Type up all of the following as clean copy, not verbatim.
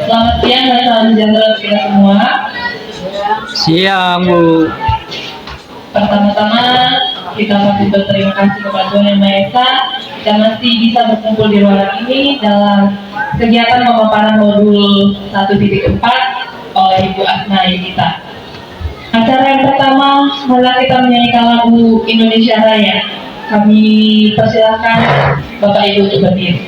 Selamat siang dan salam sejahtera kita semua. Siang, Bu. Pertama-tama kita masih berterima kasih kepada Tuhan Yang Maha Esa kita masih bisa berkumpul di ruangan ini dalam kegiatan pemaparan modul 1.4 oleh Ibu Asna Yunita. Acara yang pertama malah kita menyanyikan lagu Indonesia Raya. Kami persilakan Bapak Ibu untuk berdiri.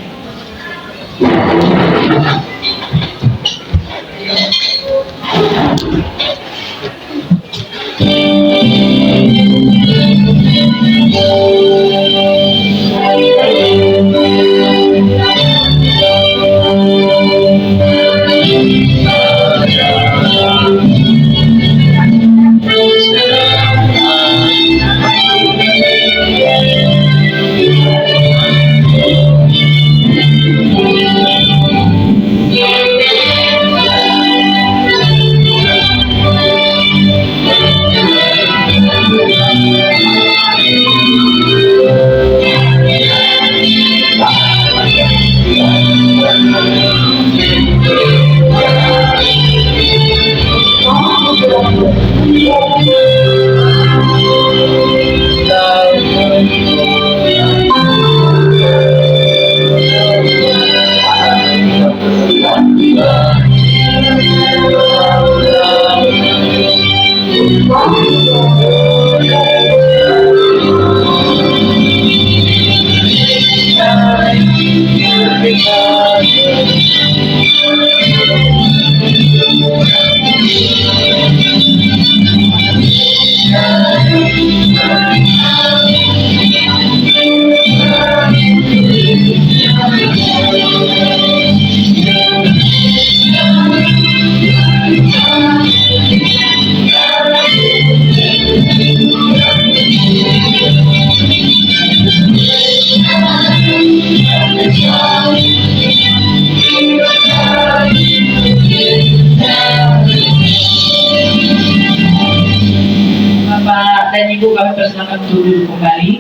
Bapak dan Ibu kami persilakan untuk duduk kembali.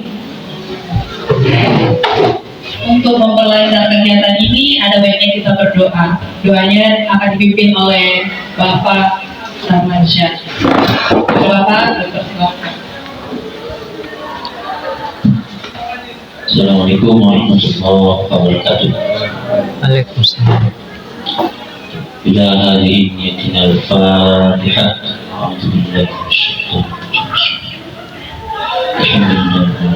Untuk memperlancar kegiatan ini ada baiknya kita berdoa. Doanya akan dipimpin oleh Bapak Sarmansyah. Bapak dipersilakan. Assalamualaikum warahmatullahi wabarakatuh. Waalaikumsalam. Ila hadhihi niyatina al-Fatihah. A'udzu billahi minasyaitonir rajim. Alhamdulillah.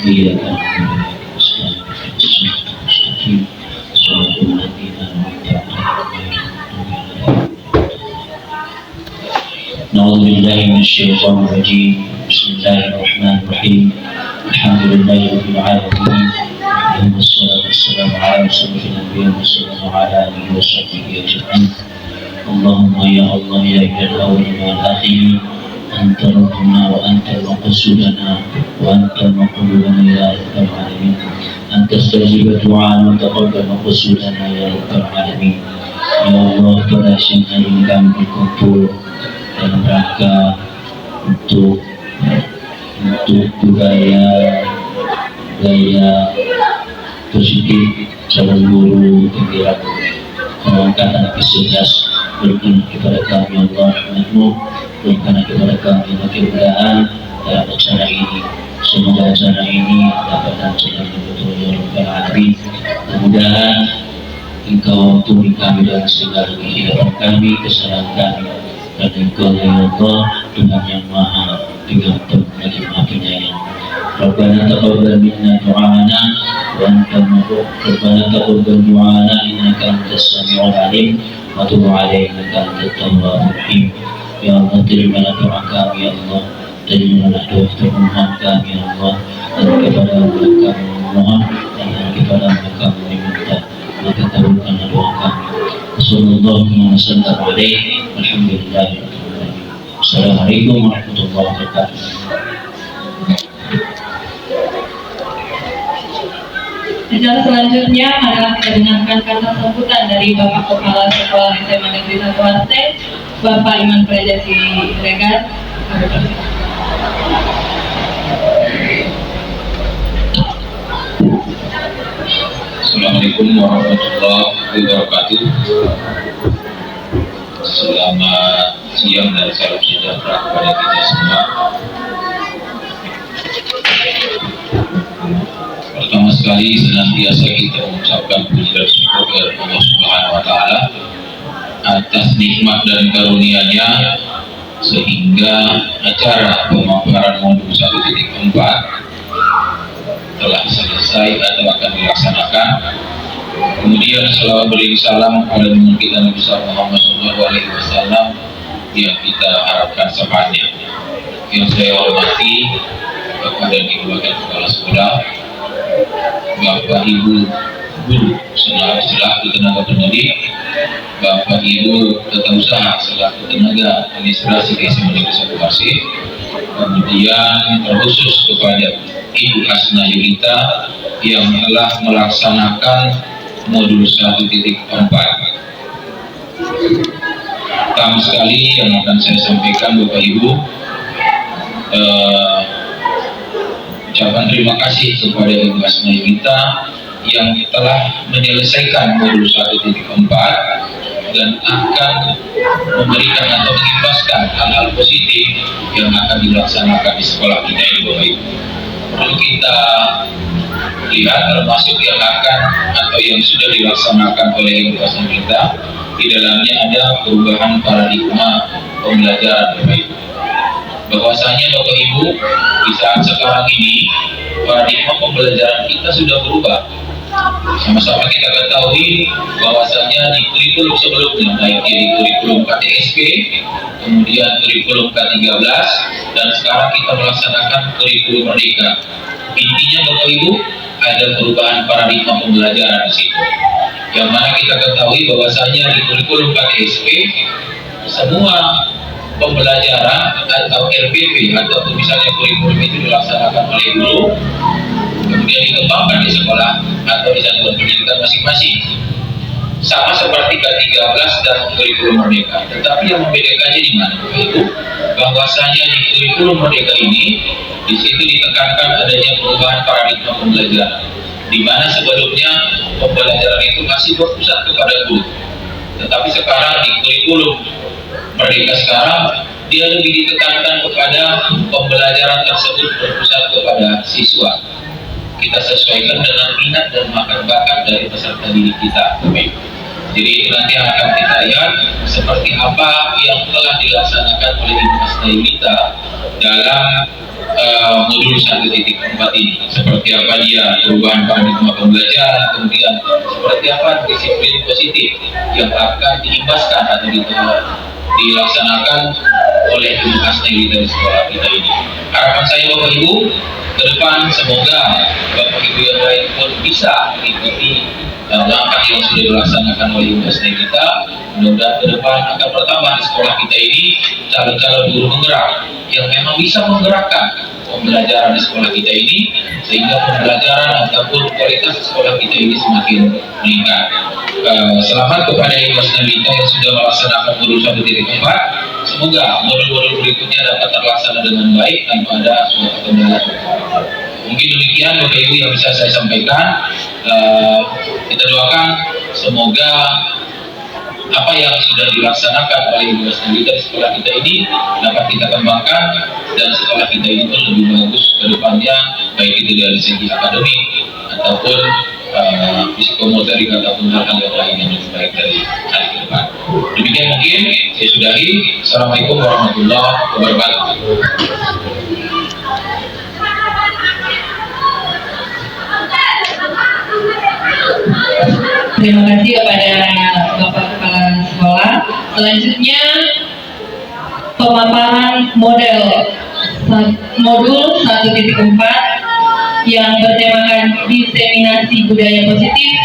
Iyyaka na'budu نعوذ بالله من الشيطان الرجيم بسم الله الرحمن الرحيم الحمد لله رب العالمين ثم الصلاة والسلام على رسول الأنبياء والسلام على آله وصحبه أجمعين اللهم يا الله يا إله الأولين والآخرين أنت ربنا وأنت مقصودنا وأنت مقبولنا يا رب العالمين أنت استجيب دعاءنا وتقبل مقصودنا يا رب العالمين يا الله pada siang hari ini kami berkumpul dalam rangka untuk gaya positif calon guru penggerak angkatan ke-11 berikan kepada kami Allah rahmatmu berikan kepada kami kemudahan dalam acara ini. Semoga acara ini dapat lancar betul ya Rabbal Alamin. Mudah-mudahan Engkau ampuni kami dalam segala kehidupan kami, kesalahan kami. Dan Engkau ya Allah Tuhan yang Maha Pengampun lagi Maha Penyayang. Rabbana taqabbal minna du'ana wa anta Rabbana taqabbal du'ana innaka antas samiul alim wa tub 'alaina innaka antat tawwabur rahim. Ya Allah terimalah doa kami ya Allah, terimalah doa permohonan kami ya Allah, dan kepada kami memohon dan kepada kami meminta, maka kabulkanlah doa kami. Sallallahu wasallam alaihi walhamdulillah. Assalamualaikum warahmatullahi wabarakatuh. Acara selanjutnya adalah kita dengarkan kata sambutan dari Bapak Kepala Sekolah SMA Negeri 1 Aceh, Bapak Iman Praja Siregar. Assalamualaikum Assalamualaikum warahmatullahi wabarakatuh. Selamat siang dan salam sejahtera kepada kita semua. Pertama sekali senantiasa kita mengucapkan puji dan syukur kepada Allah Subhanahu wa Ta'ala atas nikmat dan karunia-Nya sehingga acara pemaparan modul 1.4 telah selesai atau akan dilaksanakan. Kemudian selalu beri salam kepada junjungan kita Nabi Muhammad SAW yang kita harapkan syafaatnya. Yang saya hormati kepada Ibu Wakil Kepala Sekolah, Bapak Ibu Guru selaku tenaga pendidik, Bapak Ibu Tata Usaha selaku tenaga administrasi di SMA Negeri 1 Pasir, kemudian terkhusus kepada Ibu Hasna Yulita yang telah melaksanakan modul 1.4. Pertama sekali yang akan saya sampaikan Bapak Ibu, ucapan terima kasih kepada Ibu Hasna Yulita yang telah menyelesaikan modul 1.4 dan akan memberikan atau mengimbaskan hal-hal positif yang akan dilaksanakan di sekolah kita ini Bapak Ibu. Perlu kita lihat termasuk yang akan atau yang sudah dilaksanakan oleh Ibu Hasna Yulita. Di dalamnya ada perubahan paradigma pembelajaran Bapak Ibu. Bahwasanya Bapak Ibu di saat sekarang ini paradigma pembelajaran kita sudah berubah. Sama-sama kita ketahui bahwasanya di kurikulum sebelumnya, baik di kurikulum KTSP, kemudian kurikulum K13, dan sekarang kita melaksanakan kurikulum Merdeka. Intinya Bapak Ibu ada perubahan paradigma pembelajaran di situ. Yang mana kita ketahui bahwasanya di kurikulum KTSP semua pembelajaran atau RPP atau misalnya kurikulum itu dilaksanakan oleh guru, kemudian dikembangkan di sekolah atau di satuan pendidikan masing-masing, sama seperti K13 dan kurikulum Merdeka. Tetapi yang membedakannya di mana Bapak Ibu? Bahwasanya di kurikulum Merdeka ini di situ ditekankan adanya perubahan paradigma pembelajaran, di mana sebelumnya pembelajaran itu masih berpusat kepada guru, tetapi sekarang di kurikulum Merdeka sekarang dia lebih ditekankan kepada pembelajaran tersebut berpusat kepada siswa. Kita sesuaikan dengan minat dan bakat dari peserta didik kita. Jadi itu nanti yang akan kita lihat seperti apa yang telah dilaksanakan oleh Ibu Hasna Yulita dalam modul 1.4 ini. Seperti apa dia perubahan paradigma pembelajaran, kemudian seperti apa disiplin positif yang akan diimbaskan atau dilaksanakan oleh Ibu Hasna Yulita di sekolah kita ini. Harapan saya Bapak Ibu, ke depan semoga Bapak Ibu yang lain pun bisa mengikuti langkah yang sudah dilaksanakan oleh Ibu Hasna Yulita. Mudah-mudahan ke depan akan bertambah di sekolah kita ini calon-calon guru penggerak yang memang bisa menggerakkan pembelajaran di sekolah kita ini, sehingga pembelajaran ataupun kualitas sekolah kita ini semakin meningkat. Selamat kepada Ibu Hasna Yulita yang sudah melaksanakan modul 1.4. Semoga modul-modul berikutnya dapat terlaksana dengan baik tanpa ada suatu kendala. Mungkin demikian Bapak Ibu yang bisa saya sampaikan. Kita doakan semoga apa yang sudah dilaksanakan oleh Ibu Hasna Yulita di sekolah kita ini dapat kita kembangkan dan sekolah kita ini pun lebih bagus ke depannya, baik itu dari segi akademik ataupun psikomotorik ataupun hal-hal yang lain yang lebih baik dari hari ke depan. Demikian mungkin saya sudahi. Assalamualaikum warahmatullahi wabarakatuh. Terima kasih kepada Bapak Kepala Sekolah. Selanjutnya pemaparan modul 1.4 yang bertemakan diseminasi budaya positif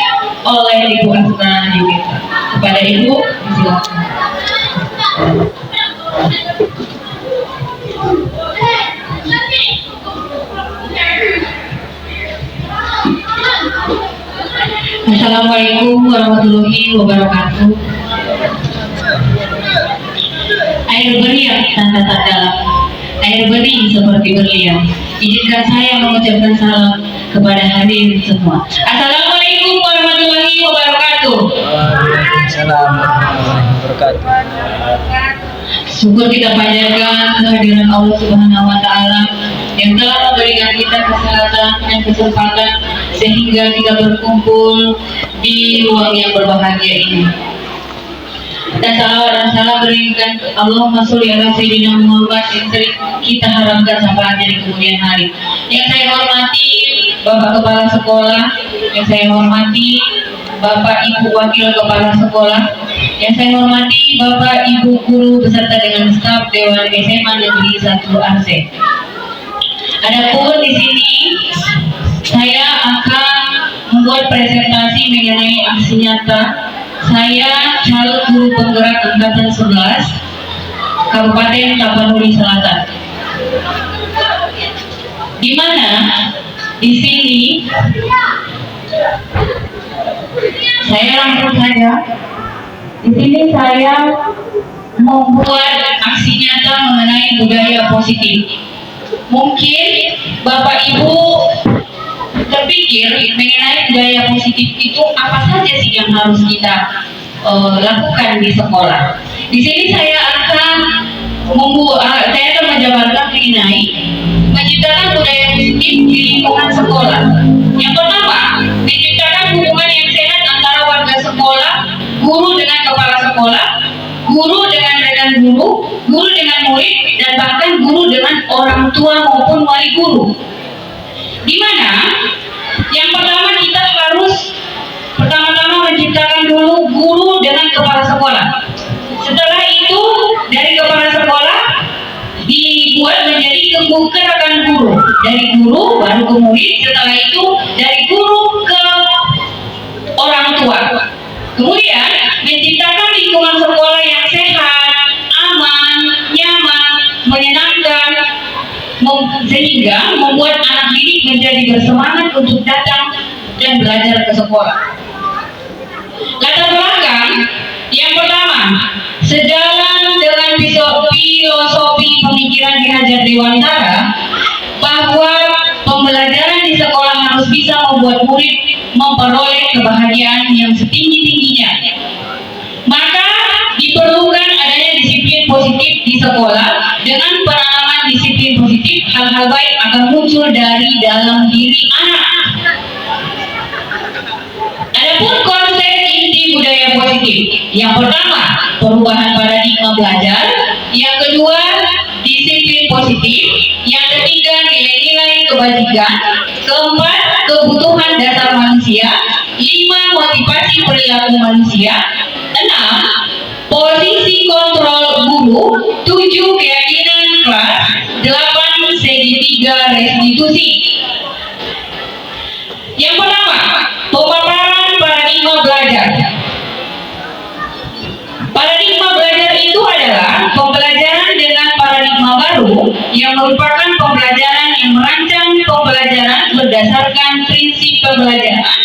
oleh Ibu Hasna Yulita. Kepada Ibu, silakan. Assalamualaikum warahmatullahi wabarakatuh. Air beriak tanda dalam, air bening seperti berlian. Izinkan saya mengucapkan salam kepada hadirin semua. Assalamualaikum warahmatullahi wabarakatuh. Waalaikumsalam warahmatullahi wabarakatuh. Syukur kita panjatkan kehadiran Allah Subhanahu wa Ta'ala yang telah memberikan kita kesehatan dan kesempatan sehingga kita berkumpul di ruang yang berbahagia ini. Dan salawat dan salam berikan Allahumma sholli ala sayyidina Muhammad yang sering kita harapkan sampai akhir di kemudian hari. Yang saya hormati Bapak Kepala Sekolah, yang saya hormati Bapak Ibu Wakil Kepala Sekolah, yang saya hormati Bapak Ibu Guru beserta dengan staf Dewan SMA Negeri 1 Aceh. Adapun di sini saya akan membuat presentasi mengenai aksi nyata saya calon guru penggerak angkatan 11 Kabupaten Tapanuli Selatan. Di mana di sini saya langsung saja. Di sini saya membuat aksi nyata mengenai budaya positif. Mungkin Bapak Ibu terpikir mengenai budaya positif itu apa saja sih yang harus kita lakukan di sekolah. Di sini saya akan menjabarkan mengenai menciptakan budaya positif di lingkungan sekolah. Yang pertama, menciptakan hubungan yang sehat antara warga sekolah, guru dengan kepala sekolah, guru dengan rekan guru, guru dengan murid, dan bahkan guru dengan orang tua maupun wali guru. Di mana yang pertama kita harus pertama-tama menciptakan dulu guru dengan kepala sekolah. Setelah itu dari kepala sekolah dibuat menjadi rekan guru. Dari guru baru ke murid, setelah itu dari guru ke orang tua. Kemudian menciptakan lingkungan sekolah yang sehat, aman, nyaman, menyenangkan, sehingga membuat anak didik menjadi bersemangat untuk datang dan belajar ke sekolah. Latar belakang yang pertama, sejalan dengan filosofi pemikiran Ki Hajar Dewantara bahwa pembelajaran di sekolah harus bisa membuat murid memperoleh kebahagiaan yang setinggi-tingginya. Maka diperlukan adanya disiplin positif di sekolah. Dengan penanaman disiplin positif, hal-hal baik akan muncul dari dalam diri anak. Adapun konsep inti budaya positif, yang pertama perubahan paradigma belajar, yang kedua disiplin positif, yang ketiga nilai-nilai kebajikan, keempat kebutuhan dasar manusia, 5 motivasi perilaku manusia, 6 posisi kontrol guru, 7 keyakinan kelas, 8 segitiga restitusi. Yang pertama, pemaparan paradigma belajar. Paradigma belajar itu adalah pembelajaran dengan paradigma baru yang merupakan pembelajaran yang merancang pembelajaran berdasarkan prinsip pembelajaran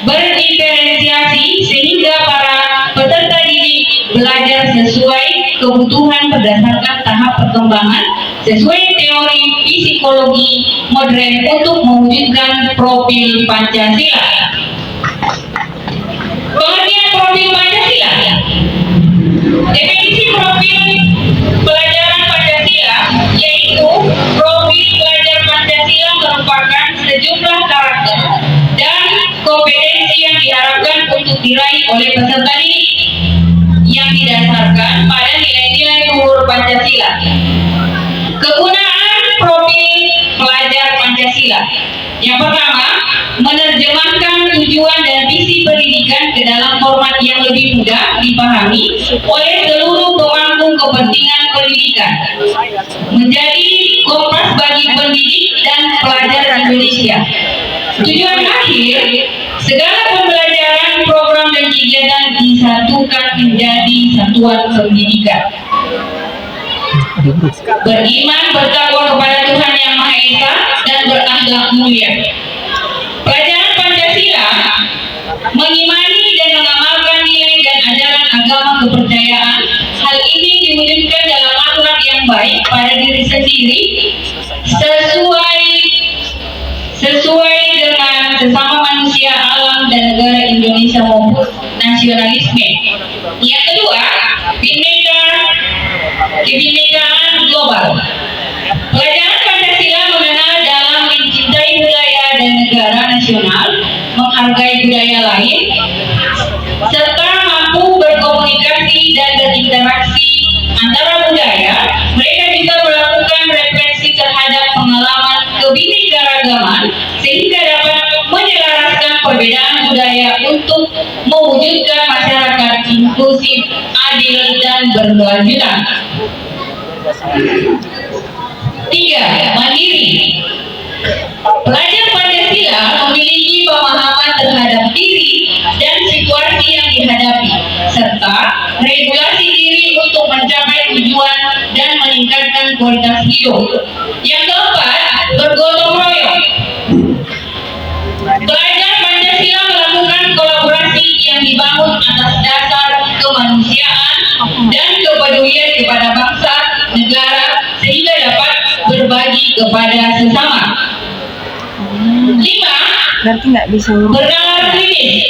berdiferensiasi sehingga para peserta didik belajar sesuai kebutuhan berdasarkan tahap perkembangan sesuai teori psikologi modern untuk mewujudkan profil Pancasila. Pengertian profil Pancasila. Definisi profil pelajaran Pancasila yaitu profil pelajar Pancasila merupakan sejumlah karakter dan kompetensi yang diharapkan untuk diraih oleh peserta didik yang didasarkan pada nilai-nilai luhur Pancasila. Kegunaan profil pelajar Pancasila. Yang pertama, menerjemahkan tujuan dan visi pendidikan ke dalam format yang lebih mudah dipahami oleh seluruh pemangku kepentingan pendidikan. Menjadi kompas bagi pendidik dan pelajar Indonesia. Tujuan akhir, segala pembelajaran, program dan kegiatan disatukan menjadi satuan pendidikan. Beriman, bertakwa kepada Tuhan Yang Maha Esa dan berakhlak mulia. Pelajaran Pancasila mengimani dan mengamalkan nilai dan ajaran agama kepercayaan. Hal ini diwujudkan dalam akhlak yang baik pada diri sendiri sesuai dengan sesama manusia, alam dan negara Indonesia maupun nasionalisme. Yang kedua, kebinekaan global. Pelajaran Pancasila mengenal dalam mencintai budaya dan negara nasional, menghargai budaya lain, serta mampu berkomunikasi dan berinteraksi antara budaya. Mereka juga melakukan refleksi terhadap pengalaman kebinekaragaman sehingga dapat menyelaraskan perbedaan budaya untuk mewujudkan masyarakat inklusif, adil, dan berkelanjutan. 3. Mandiri. Pelajar Pancasila memiliki pemahaman terhadap diri dan situasi yang dihadapi, serta regulasi diri untuk mencapai tujuan dan meningkatkan kualitas hidup. Yang keempat, bergotong royong. Pelajar Pancasila melakukan kolaborasi yang dibangun atas dasar kemanusiaan dan kepedulian kepada bangsa, negara, sehingga dapat berbagi kepada sesama. 5. Berarti nggak bisa Bernalar kritis.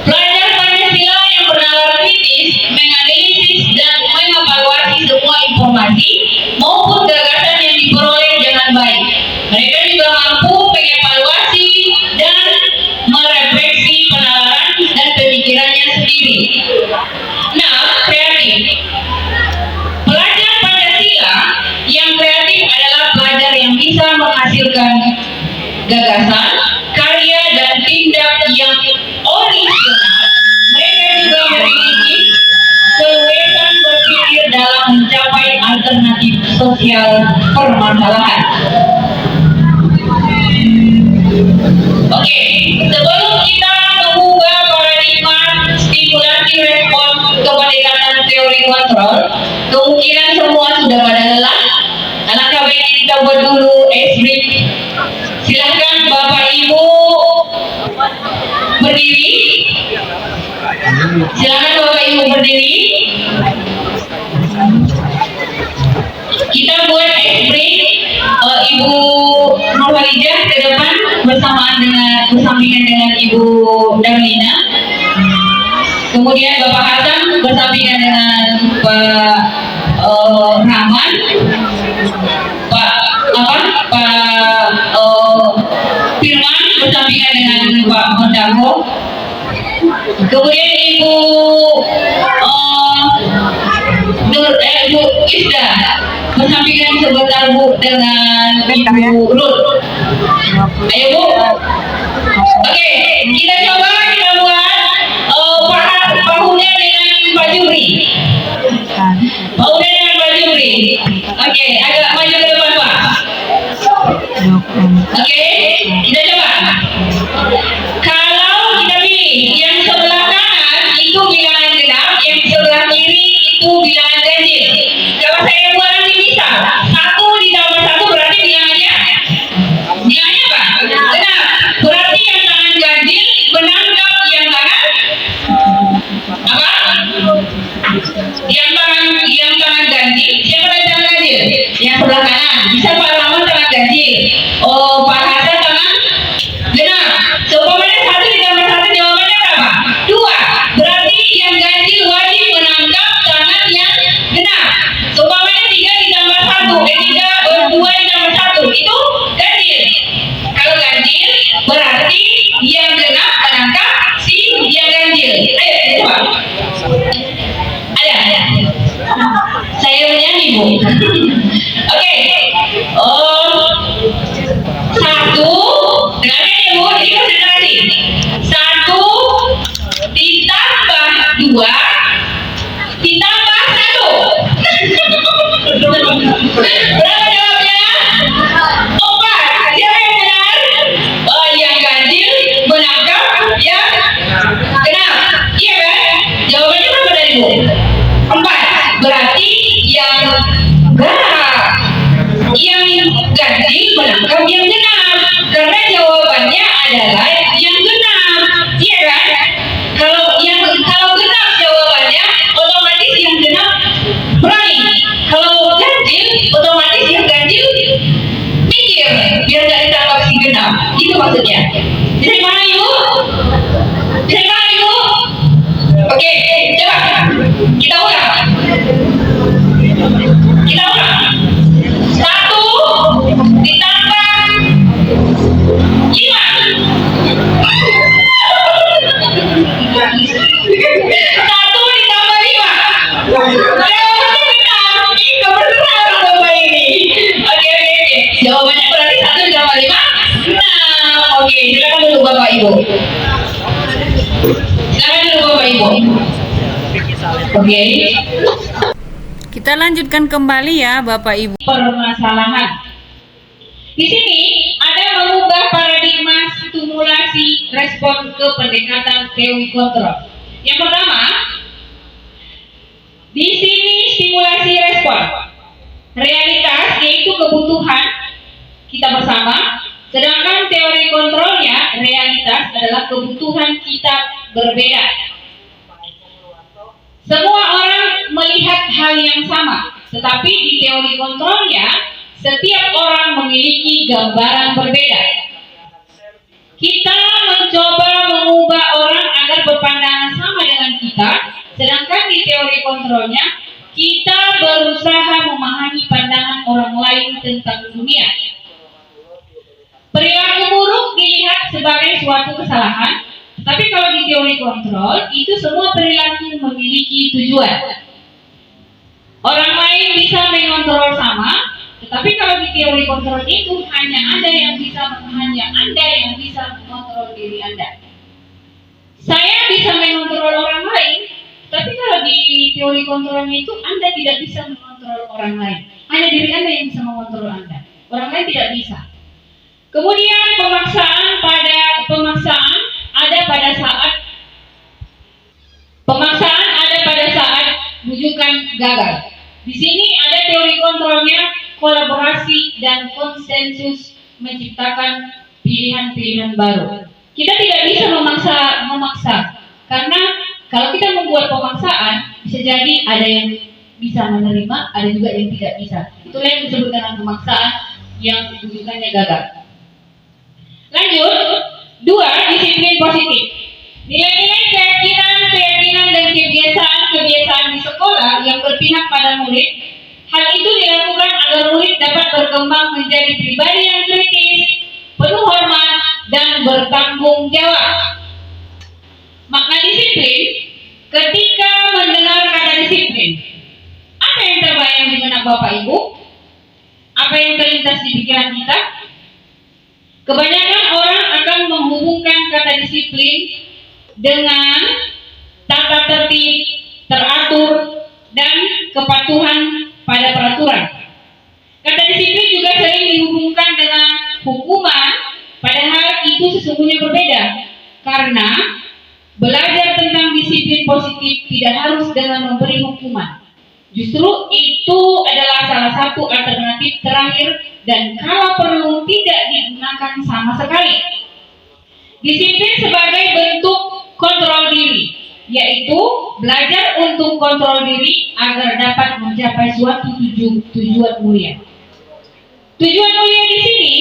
Pelajar Pancasila yang bernalar kritis menganalisis dan mengevaluasi semua informasi maupun gagasan yang diperoleh dengan baik. Mereka juga mampu mengevaluasi dan merefleksi penalaran dan pemikirannya sendiri. 6. Kreatif. Pelajar Pancasila yang kreatif adalah pelajar yang bisa menghasilkan gagasan, karya, dan tindak yang original. Mereka juga memiliki keluasan berpikir dalam mencapai alternatif sosial permasalahan. Oke, sebelum kita mengubah paradigma stimulasi respon kependekatan teori kontrol, kemungkinan semua sudah pada lelah. Alangkah baiknya kita buat dulu brief. Silahkan Bapak Ibu berdiri. Silahkan Bapak Ibu berdiri. Kita buat brief. Ibu Nurhalijah ke depan bersampingan dengan Ibu Darlina. Kemudian Bapak Hasan bersampingan dengan Pak Rahman. Pak Firman bersampingan dengan Pak Mendako. Kemudian Ibu Ibu Isda bersampingan sebentar Bu dengan Ibu Ruth. Ayo Bu. Oke, kita coba kita buat Pak Huda dengan Pak Jumri. Pak Huda dengan Pak Jumri. Oke, agak maju ke depan Pak. Oke, kita coba. Kalau kita pilih yang sebelah kanan itu bilangan genap, yang sebelah kiri itu bilangan ganjil. Kalau saya buat nanti misal 1 ditambah 1 berarti bilangannya apa? Genap. Berarti yang tangan ganjil menangkap yang tangan apa? Yang tangan ganjil. Siapa yang tangan ganjil? Yang sebelah kanan. Bisa Pak Rahman tangan ganjil. Pak Hasan tangan genap. Seumpamanya 1 ditambah 1 jawabannya berapa? 2. Berarti yang ganjil wajib menangkap tangan yang genap. Seumpamanya 3 ditambah 1, 2 ditambah 1 itu ganjil. Kalau ganjil berarti yang genap menangkap si yang ganjil. Ayo kita coba. Ada. Saya menyanyi Bu. Oke. 1 dengarkan ya Bu, jadi konsentrasi. 1 ditambah 2 ditambah 1. Berapa jawabnya? 4. Siapa yang benar? Yang ganjil menangkap yang genap. Iya kan? Jawabannya berapa dari Bu? 4. Berarti yang genap, yang ganjil menangkap yang genap. Karena jawabannya adalah yang genap. Iya kan? Kalau genap jawabannya, otomatis yang genap berani. Kalau ganjil, otomatis yang ganjil mikir biar gak ditangkap si genap. Itu maksudnya. Bisa dipahami Bu? Bisa dipahami Bu? Oke, coba kita ulang. Kita ulang. 1 ditambah 5. 1 ditambah 5. Jawabannya berarti 1 ditambah 5. Nah, oke, silakan dulu Bapak Ibu. Silakan dulu Bapak Ibu. Oke. Kita lanjutkan kembali ya Bapak Ibu. Permasalahan. Di sini ada mengubah paradigma stimulasi respon ke pendekatan teori kontrol. Yang pertama, di sini stimulasi respon. Realitas yaitu kebutuhan kita bersama, sedangkan teori kontrolnya realitas adalah kebutuhan kita berbeda. Semua orang melihat hal yang sama, tetapi di teori kontrolnya setiap orang memiliki gambaran berbeda. Kita mencoba mengubah orang agar berpandangan sama dengan kita, sedangkan di teori kontrolnya kita berusaha memahami pandangan orang lain tentang dunia. Perilaku buruk dilihat sebagai suatu kesalahan, tapi kalau di teori kontrol itu semua perilaku memiliki tujuan. Orang lain bisa mengontrol sama, tetapi kalau di teori kontrol itu hanya Anda yang bisa mengontrol diri Anda. Saya bisa mengontrol orang lain, tapi kalau di teori kontrolnya itu Anda tidak bisa mengontrol orang lain. Hanya diri Anda yang bisa mengontrol Anda. Orang lain tidak bisa. Kemudian pemaksaan ada pada saat rujukan gagal. Di sini ada teori kontrolnya, kolaborasi dan konsensus menciptakan pilihan-pilihan baru. Kita tidak bisa memaksa, karena kalau kita membuat pemaksaan, bisa jadi ada yang bisa menerima, ada juga yang tidak bisa. Itulah yang disebut dengan pemaksaan yang rujukannya gagal. Lanjut, 2, disiplin positif. Nilai-nilai keyakinan dan kebiasaan di sekolah yang berpihak pada murid. Hal itu dilakukan agar murid dapat berkembang menjadi pribadi yang kritis, penuh hormat, dan bertanggung jawab. Makna disiplin, ketika mendengar kata disiplin, apa yang terbayang di benak Bapak Ibu? Apa yang terlintas di pikiran kita? Kebanyakan orang akan menghubungkan kata disiplin dengan tata tertib, teratur, dan kepatuhan pada peraturan. Kata disiplin juga sering dihubungkan dengan hukuman, padahal itu sesungguhnya berbeda. Karena belajar tentang disiplin positif tidak harus dengan memberi hukuman. Justru itu adalah salah satu alternatif terakhir dan kalau perlu tidak digunakan sama sekali. Disiplin sebagai bentuk kontrol diri, yaitu belajar untuk kontrol diri agar dapat mencapai suatu tujuan mulia. Tujuan mulia di sini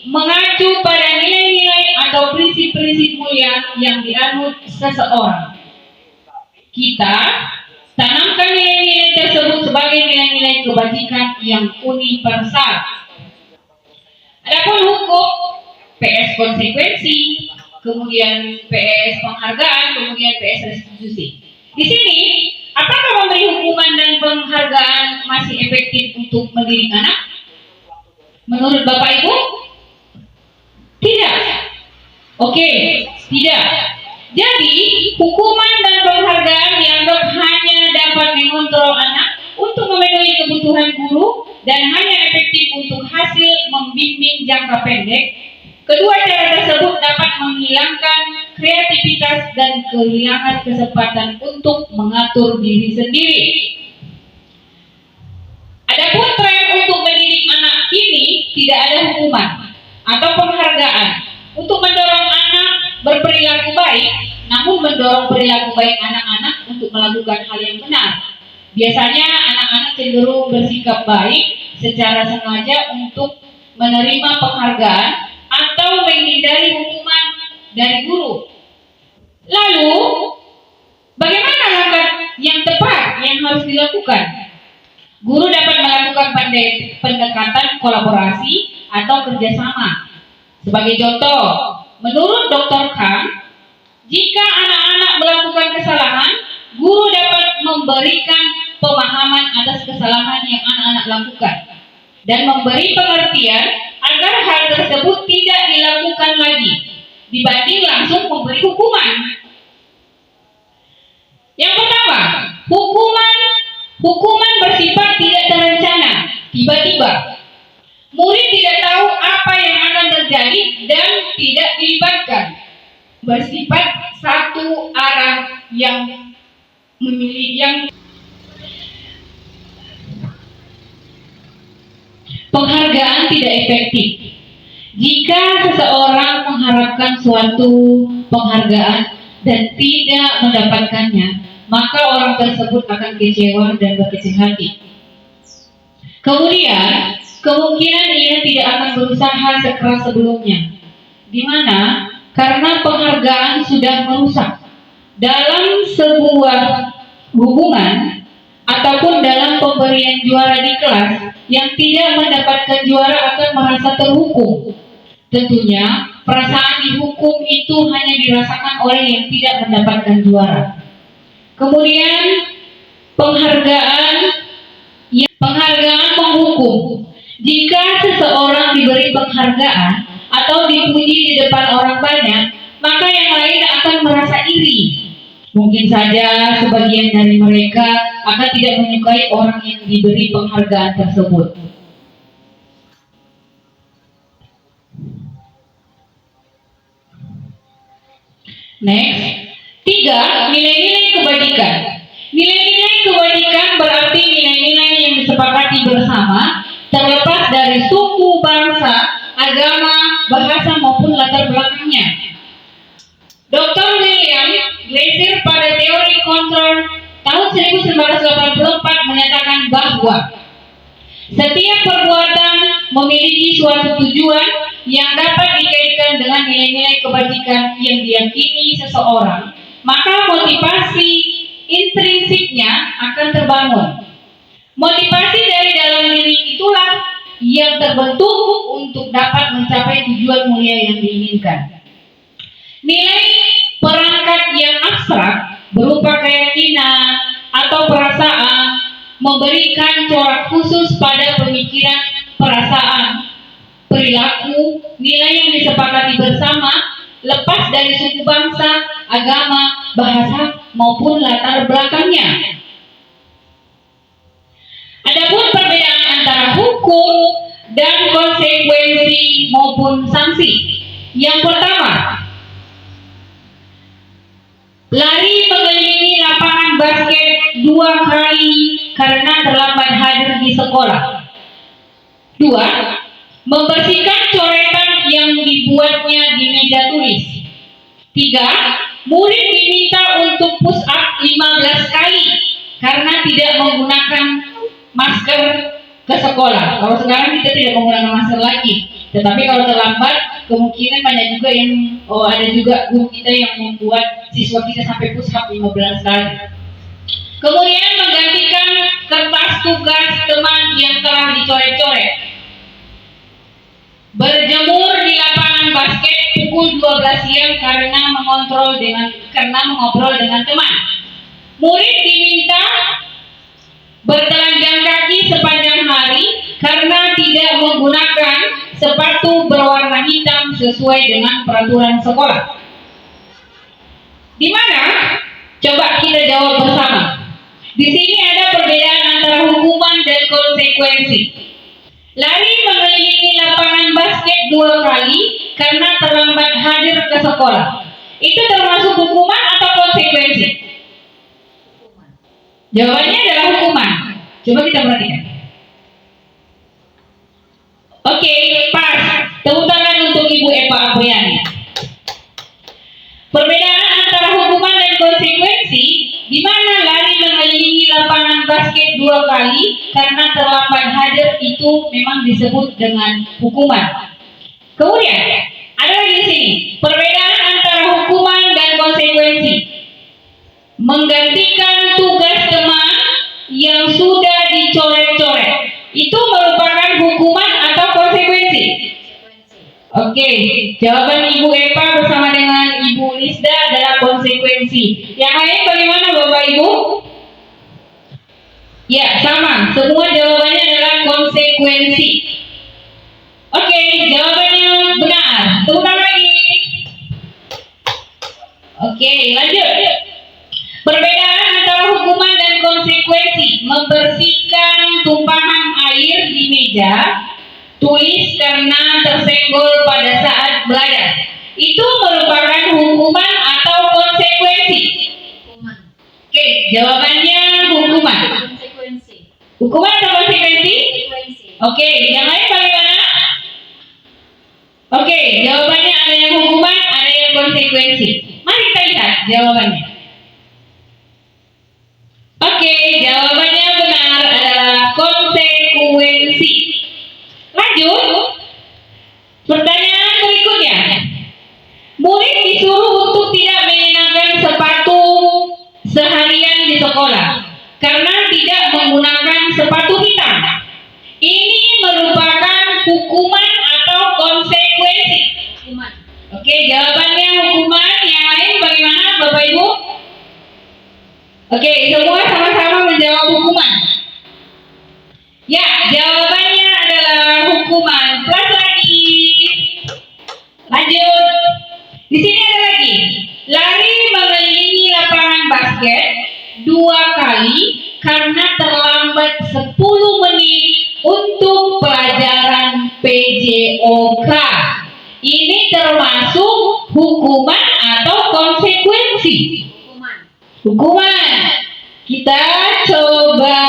mengacu pada nilai-nilai atau prinsip-prinsip mulia yang dianut seseorang. Kita tanamkan nilai-nilai tersebut sebagai nilai-nilai kebajikan yang universal. Adapun hukum, PS konsekuensi, kemudian PS penghargaan, kemudian PS restitusi. Di sini, apakah memberi hukuman dan penghargaan masih efektif untuk mendidik anak? Menurut Bapak Ibu? Tidak. Oke, tidak. Jadi, hukuman dan penghargaan dianggap hanya dapat mengontrol anak untuk memenuhi kebutuhan guru dan hanya efektif untuk hasil membimbing jangka pendek. Kedua cara tersebut dapat menghilangkan kreativitas dan kehilangan kesempatan untuk mengatur diri sendiri. Adapun tren untuk mendidik anak kini tidak ada hukuman atau penghargaan untuk mendorong anak berperilaku baik, namun mendorong perilaku baik anak-anak untuk melakukan hal yang benar. Biasanya anak-anak cenderung bersikap baik secara sengaja untuk menerima penghargaan atau menghindari hukuman dari guru. Lalu, bagaimana pendekatan kolaborasi atau kerjasama. Sebagai contoh, menurut Dr. Kang, jika anak-anak melakukan kesalahan, guru dapat memberikan pemahaman atas kesalahan yang anak-anak lakukan dan memberi pengertian agar hal tersebut tidak dilakukan lagi, dibanding langsung memberi hukuman. Yang pertama, hukuman bersifat tidak terencana, tiba-tiba. Murid tidak tahu apa yang akan terjadi dan tidak dilibatkan. Bersifat satu arah yang penghargaan tidak efektif. Jika seseorang mengharapkan suatu penghargaan dan tidak mendapatkannya, maka orang tersebut akan kecewa dan berkecil hati. Kemudian, kemungkinan ia tidak akan berusaha sekeras sebelumnya. Di mana? Karena penghargaan sudah merusak. Dalam sebuah hubungan ataupun dalam pemberian juara di kelas, yang tidak mendapatkan juara akan merasa terhukum. Tentunya, perasaan dihukum itu hanya dirasakan oleh yang tidak mendapatkan juara. Kemudian, penghargaan menghukum. Jika seseorang diberi penghargaan atau dipuji di depan orang banyak, maka yang lain akan merasa iri. Mungkin saja sebagian dari mereka akan tidak menyukai orang yang diberi penghargaan tersebut. Next, 3. Nilai-nilai kebajikan. Nilai-nilai kebajikan berarti nilai-nilai yang disepakati bersama, terlepas dari suku, bangsa, agama, bahasa maupun latar belakangnya. Dr. William Glasser pada teori kontrol tahun 1984 menyatakan bahwa setiap perbuatan memiliki suatu tujuan yang dapat dikaitkan dengan nilai-nilai kebajikan yang diyakini seseorang, maka motivasi intrinsiknya akan terbangun. Motivasi dari dalam diri itulah yang terbentuk untuk dapat mencapai tujuan mulia yang diinginkan. Nilai perangkat yang abstrak berupa keyakinan atau perasaan memberikan corak khusus pada pemikiran, perasaan, perilaku, nilai yang disepakati bersama lepas dari suku bangsa, agama, bahasa maupun latar belakangnya. Adapun perbedaan antara hukum dan konsekuensi maupun sanksi. Yang pertama, lari mengelilingi lapangan basket 2 kali karena terlambat hadir di sekolah. 2. Membersihkan coretan yang dibuatnya di meja tulis. 3. Murid diminta untuk push up 15 kali karena tidak menggunakan masker ke sekolah. Kalau sekarang kita tidak menggunakan masker lagi, tetapi kalau terlambat kemungkinan banyak juga yang ada juga guru kita yang membuat siswa kita sampai push up 15 kali. Kemudian menggantikan kertas tugas teman yang telah dicoret-coret. Berjemur di lapangan basket pukul 12 siang karena mengobrol dengan teman. Murid diminta bertelanjang kaki sepanjang hari karena tidak menggunakan sepatu berwarna hitam sesuai dengan peraturan sekolah. Di mana? Coba kita jawab bersama. Di sini ada perbedaan antara hukuman dan konsekuensi. Lari mengelilingi lapangan basket 2 kali karena terlambat hadir ke sekolah. Itu termasuk hukuman atau konsekuensi? Jawabannya adalah hukuman. Coba kita perhatikan. Oke, pas. Tepuk tangan untuk Ibu Eva Apriani. Perbedaan antara hukuman dan konsekuensi, di mana lari mengelilingi lapangan basket 2 kali karena terlambat hadir itu memang disebut dengan hukuman. Kemudian ada lagi di sini perbedaan antara hukuman dan konsekuensi. Menggantikan tugas teman yang sudah dicoret-coret itu merupakan Jawaban Ibu Eva bersama dengan Ibu Lisda adalah konsekuensi. Yang lain bagaimana Bapak Ibu? Ya, sama. Semua jawabannya adalah konsekuensi. Oke, jawabannya benar. Tepuk tangan lagi. Oke, lanjut. Perbedaan antara hukuman dan konsekuensi: membersihkan tumpahan air di meja tulis karena tersenggol pada saat belajar. Itu merupakan hukuman atau konsekuensi? Hukuman. Oke, jawabannya hukuman. Konsekuensi. Hukuman atau konsekuensi? Konsekuensi. Oke, yang lain bagaimana? Oke, jawabannya ada yang hukuman, ada yang konsekuensi. Mari kita lihat jawabannya. Oke, jawabannya benar adalah konsekuensi. Lanjut. Pertanyaan berikutnya. Murid disuruh untuk tidak mengenakan sepatu seharian di sekolah karena tidak menggunakan sepatu hitam. Ini merupakan hukuman atau konsekuensi? Hukuman. Oke, jawabannya hukuman. Yang lain bagaimana Bapak Ibu? Oke, semua sama-sama menjawab hukuman. Ya, jawabannya adalah hukuman. Kelas lagi. Lanjut. Di sini ada lagi. Lari mengelilingi lapangan basket 2 kali karena terlambat 10 menit untuk pelajaran PJOK. Ini termasuk hukuman atau konsekuensi? Hukuman. Hukuman. Kita coba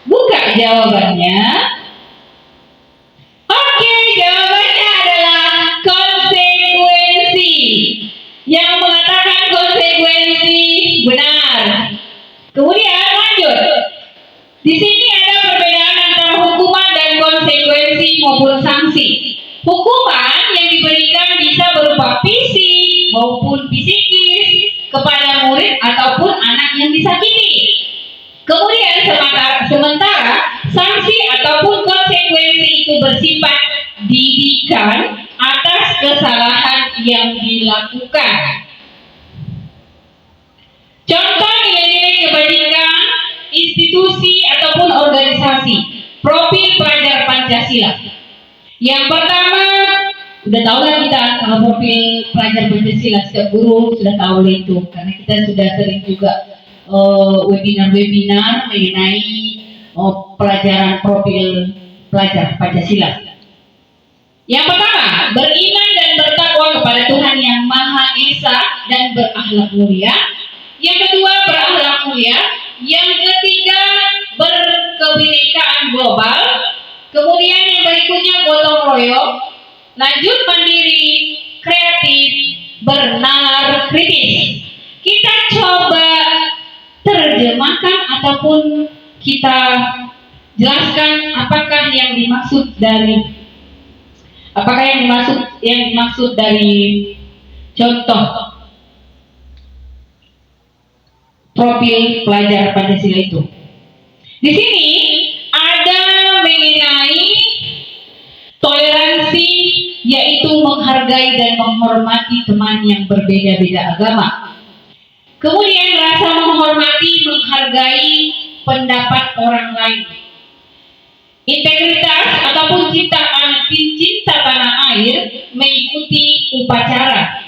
buka jawabannya. Oke, jawabannya adalah konsekuensi. Yang mengatakan konsekuensi benar. Kemudian lanjut. Di sini ada perbedaan antara hukuman dan konsekuensi maupun sanksi. Hukuman yang diberikan bisa berupa fisik maupun psikis kepada murid ataupun anak yang disakiti. Kemudian sementara sanksi ataupun konsekuensi itu bersifat didikan atas kesalahan yang dilakukan. Contoh nilai-nilai kebajikan institusi ataupun organisasi. Profil pelajar Pancasila. Yang pertama, udah tahu lah kita kalau profil pelajar Pancasila, setiap guru sudah tahu itu karena kita sudah sering juga webinar-webinar mengenai pelajaran profil pelajar Pancasila. Yang pertama, beriman dan bertakwa kepada Tuhan yang Maha Esa dan berakhlak mulia. Yang kedua, berakhlak mulia. Yang ketiga, berkebinekaan global. Kemudian yang berikutnya gotong royong. Lanjut, mandiri, kreatif, bernalar kritis. Kita coba terjemahkan ataupun kita jelaskan apakah yang dimaksud dari contoh profil pelajar Pancasila itu. Di sini ada mengenai toleransi, yaitu menghargai dan menghormati teman yang berbeda-beda agama. Kemudian rasa menghormati, menghargai pendapat orang lain. Integritas ataupun cinta tanah air, mengikuti upacara.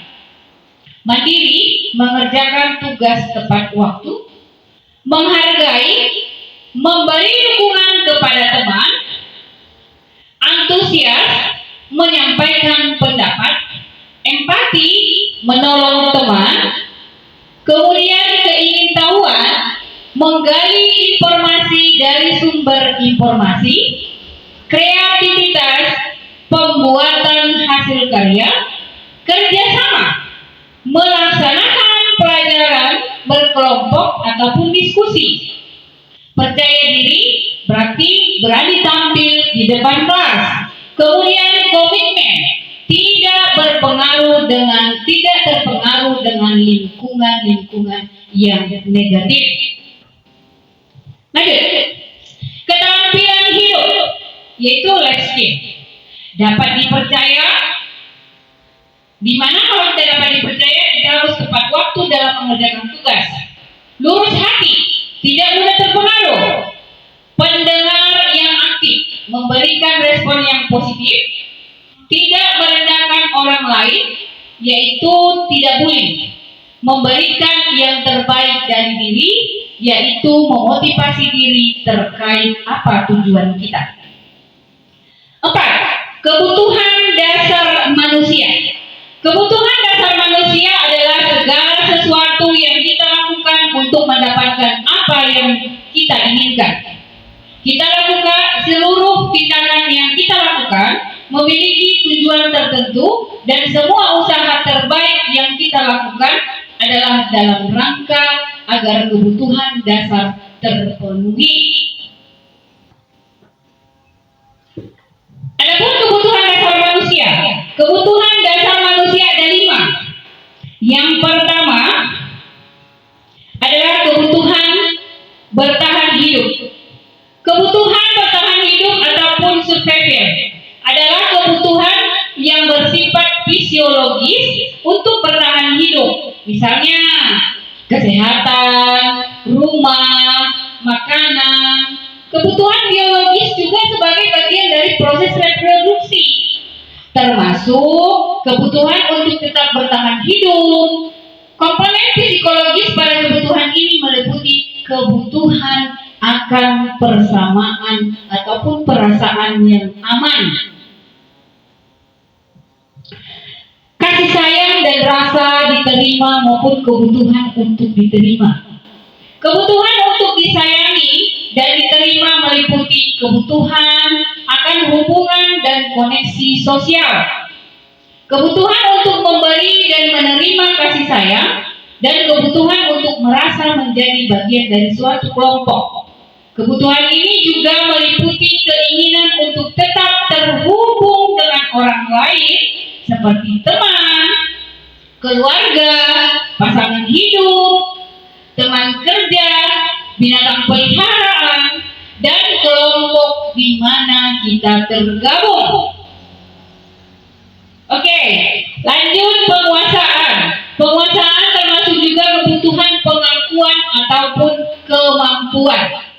Mandiri, mengerjakan tugas tepat waktu. Menghargai, memberi dukungan kepada teman. Antusias, menyampaikan pendapat. Empati, menolong teman. Kemudian keingintahuan, menggali informasi dari sumber informasi. Kreativitas, pembuatan hasil karya. Kerjasama, melaksanakan pelajaran berkelompok ataupun diskusi. Percaya diri berarti berani tampil di depan kelas. Kemudian komitmen, tidak terpengaruh dengan lingkungan yang negatif. Lanjut. Keterampilan hidup, yaitu life skill. Dapat dipercaya, Di mana kalau kita dapat dipercaya, kita harus tepat waktu dalam mengerjakan tugas. Lurus hati, tidak mudah terpengaruh. Pendengar yang aktif, memberikan respon yang positif, tidak merendahkan orang lain, yaitu tidak bullying. Memberikan yang terbaik dari diri, yaitu memotivasi diri terkait apa tujuan kita. 4. Kebutuhan dasar manusia. Kebutuhan dasar manusia adalah segala sesuatu yang kita lakukan untuk mendapatkan apa yang kita inginkan. Kita lakukan seluruh tindakan yang kita lakukan memiliki tujuan tertentu, dan semua usaha terbaik yang kita lakukan adalah dalam rangka agar kebutuhan dasar terpenuhi. Adapun kebutuhan dasar manusia, kebutuhan dasar manusia ada 5. Yang pertama adalah kebutuhan bertahan hidup. Kebutuhan bertahan hidup ataupun survival adalah kebutuhan yang bersifat fisiologis untuk bertahan hidup. Misalnya kesehatan, rumah, makanan. Kebutuhan biologis juga sebagai bagian dari proses reproduksi, termasuk kebutuhan untuk tetap bertahan hidup. Komponen psikologis pada kebutuhan ini meliputi kebutuhan akan persamaan ataupun perasaan yang aman, kasih sayang dan rasa diterima maupun kebutuhan untuk diterima. Kebutuhan untuk disayangi dan diterima meliputi kebutuhan akan hubungan dan koneksi sosial, kebutuhan untuk memberi dan menerima kasih sayang, dan kebutuhan untuk merasa menjadi bagian dari suatu kelompok. Kebutuhan ini juga meliputi keinginan untuk tetap terhubung dengan orang lain seperti teman, keluarga, pasangan hidup, teman kerja, binatang peliharaan, dan kelompok di mana kita tergabung. Oke, lanjut penguasaan. Penguasaan termasuk juga kebutuhan pengakuan ataupun kemampuan.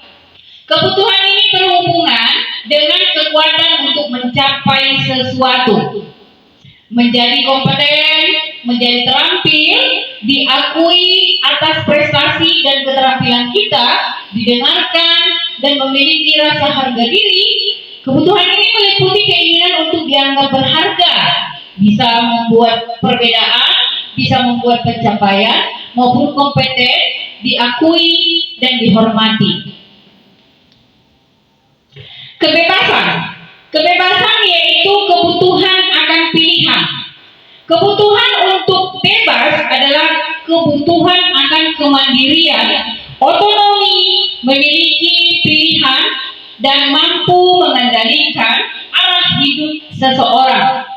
Kebutuhan ini berhubungan dengan kekuatan untuk mencapai sesuatu, menjadi kompeten, menjadi terampil, diakui atas prestasi dan keterampilan kita, didengarkan, dan memiliki rasa harga diri. Kebutuhan ini meliputi keinginan untuk dianggap berharga, bisa membuat perbedaan, bisa membuat pencapaian, maupun kompeten, diakui, dan dihormati. Kebebasan. Kebebasan yaitu kebutuhan akan pilihan. Kebutuhan untuk bebas adalah kebutuhan akan kemandirian, otonomi, memiliki pilihan, dan mampu mengendalikan arah hidup seseorang.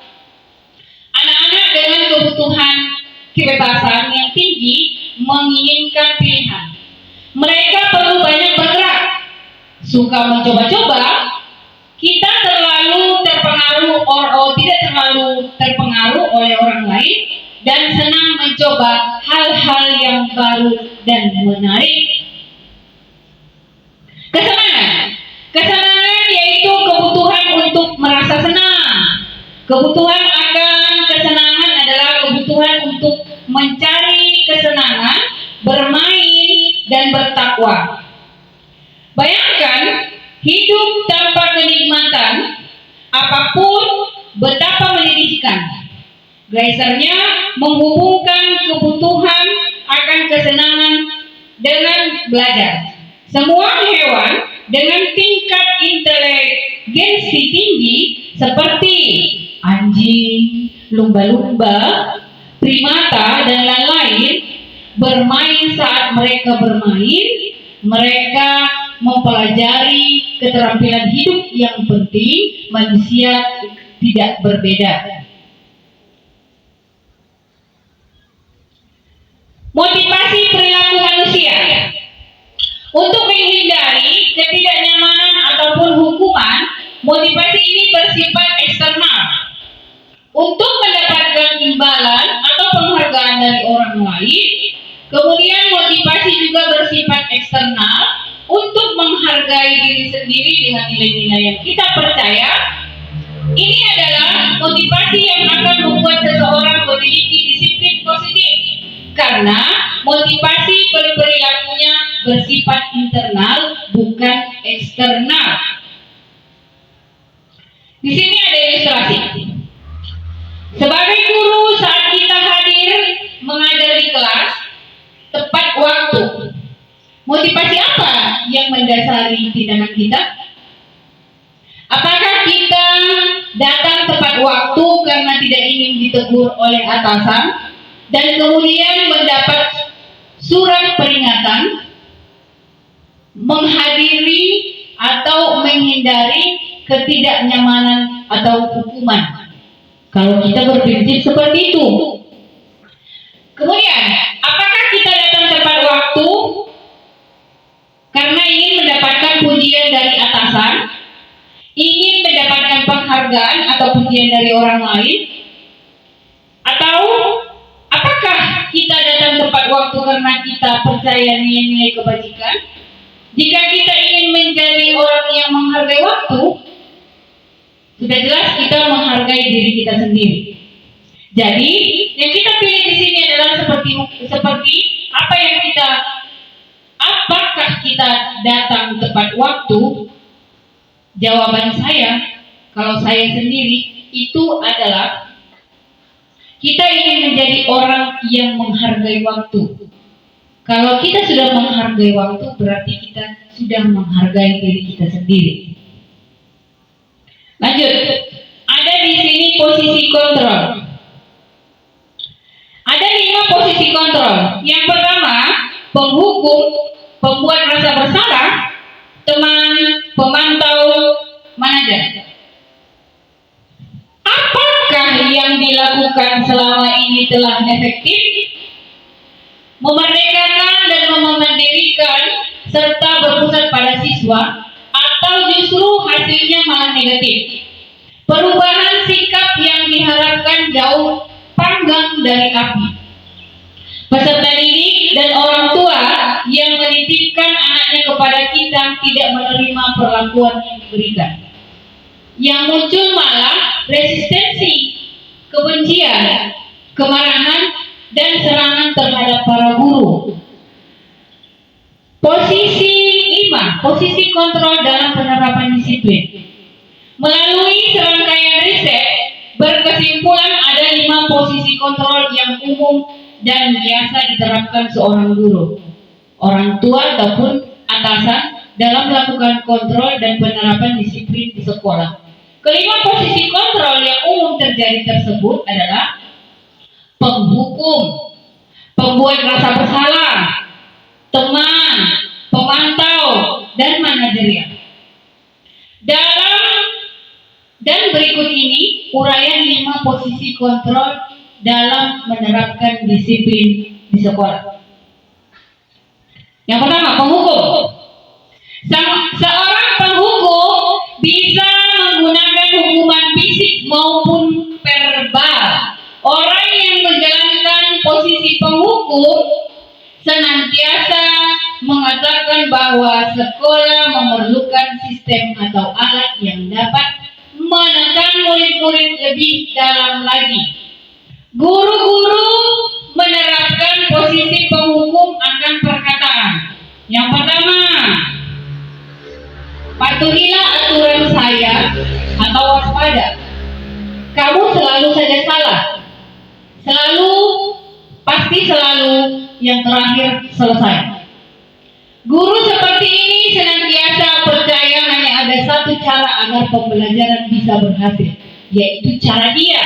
Anak-anak dengan kebutuhan kebebasan yang tinggi menginginkan pilihan. Mereka perlu banyak bergerak, suka mencoba-coba. Kita tidak terlalu terpengaruh oleh orang lain, dan senang mencoba hal-hal yang baru dan menarik. Kesenangan. Kesenangan yaitu kebutuhan untuk merasa senang. Kebutuhan akan kesenangan adalah kebutuhan untuk mencari kesenangan, bermain, dan bertakwa. Bayangkan hidup tanpa kenikmatan apapun betapa menyedihkan. Gleisernya menghubungkan kebutuhan akan kesenangan dengan belajar. Semua hewan dengan tingkat inteligensi tinggi seperti anjing, lumba-lumba, primata, dan lain-lain bermain. Saat mereka bermain, mereka mempelajari keterampilan hidup yang penting. Manusia tidak berbeda. Motivasi perilaku manusia. Untuk menghindari ketidaknyamanan ataupun hukuman, motivasi ini bersifat eksternal. Untuk mendapatkan imbalan sendiri dengan nilai-nilai yang kita percaya. Ini adalah motivasi yang akan membuat seseorang memiliki disiplin positif, karena motivasi berperilakunya bersifat internal, bukan eksternal. Di sini ada ilustrasi. Sebagai guru, saat kita hadir mengajar di kelas, tepat waktu. Motivasi apa yang mendasari tindakan kita? Apakah kita datang tepat waktu karena tidak ingin ditegur oleh atasan dan kemudian mendapat surat peringatan, menghadiri atau menghindari ketidaknyamanan atau hukuman? Kalau kita berprinsip seperti itu. Kemudian, apakah kita datang tepat waktu karena ingin mendapatkan pujian dari atasan, ingin mendapatkan penghargaan atau pujian dari orang lain? Atau apakah kita datang tepat waktu karena kita percaya nilai-nilai kebajikan? Jika kita ingin menjadi orang yang menghargai waktu, sudah jelas kita menghargai diri kita sendiri. Jadi, yang kita pilih di sini adalah seperti apa yang kita, apakah kita datang tepat waktu? Jawaban saya, kalau saya sendiri, itu adalah kita ingin menjadi orang yang menghargai waktu. Kalau kita sudah menghargai waktu, berarti kita sudah menghargai diri kita sendiri. Lanjut, ada di sini posisi kontrol. Ada 5 posisi kontrol. Yang pertama, penghukum, pembuat rasa bersalah, teman, pemantau, manajer. Apakah yang dilakukan selama ini telah efektif? Memerdekakan dan memandirikan serta berpusat pada siswa, atau justru hasilnya malah negatif? Perubahan sikap yang diharapkan jauh panggang dari api. Peserta didik dan orang tua yang menitipkan anaknya kepada kita tidak menerima perlakuan yang diberikan. Yang muncul malah resistensi, kebencian, kemarahan, dan serangan terhadap para guru. Posisi 5, posisi kontrol dalam penerapan disiplin. Melalui serangkaian riset, berkesimpulan ada 5 posisi kontrol yang umum dan biasa diterapkan seorang guru, orang tua ataupun atasan dalam melakukan kontrol dan penerapan disiplin di sekolah. Kelima posisi kontrol yang umum terjadi tersebut adalah penghukum, pembuat rasa bersalah, teman, pemantau, dan manajerial. Dan berikut ini uraian 5 posisi kontrol dalam menerapkan disiplin di sekolah. Yang pertama, penghukum. Seorang penghukum bisa menggunakan hukuman fisik maupun verbal. Orang yang menjalankan posisi penghukum senantiasa mengatakan bahwa sekolah memerlukan sistem atau alat yang dapat menekan murid-murid lebih dalam lagi. Guru-guru menerapkan posisi penghukum akan perkataan. Yang pertama, patuhilah aturan saya atau waspada. Kamu selalu saja salah. Pasti selalu yang terakhir selesai. Guru seperti ini senantiasa percaya hanya ada satu cara agar pembelajaran bisa berhasil, yaitu cara dia.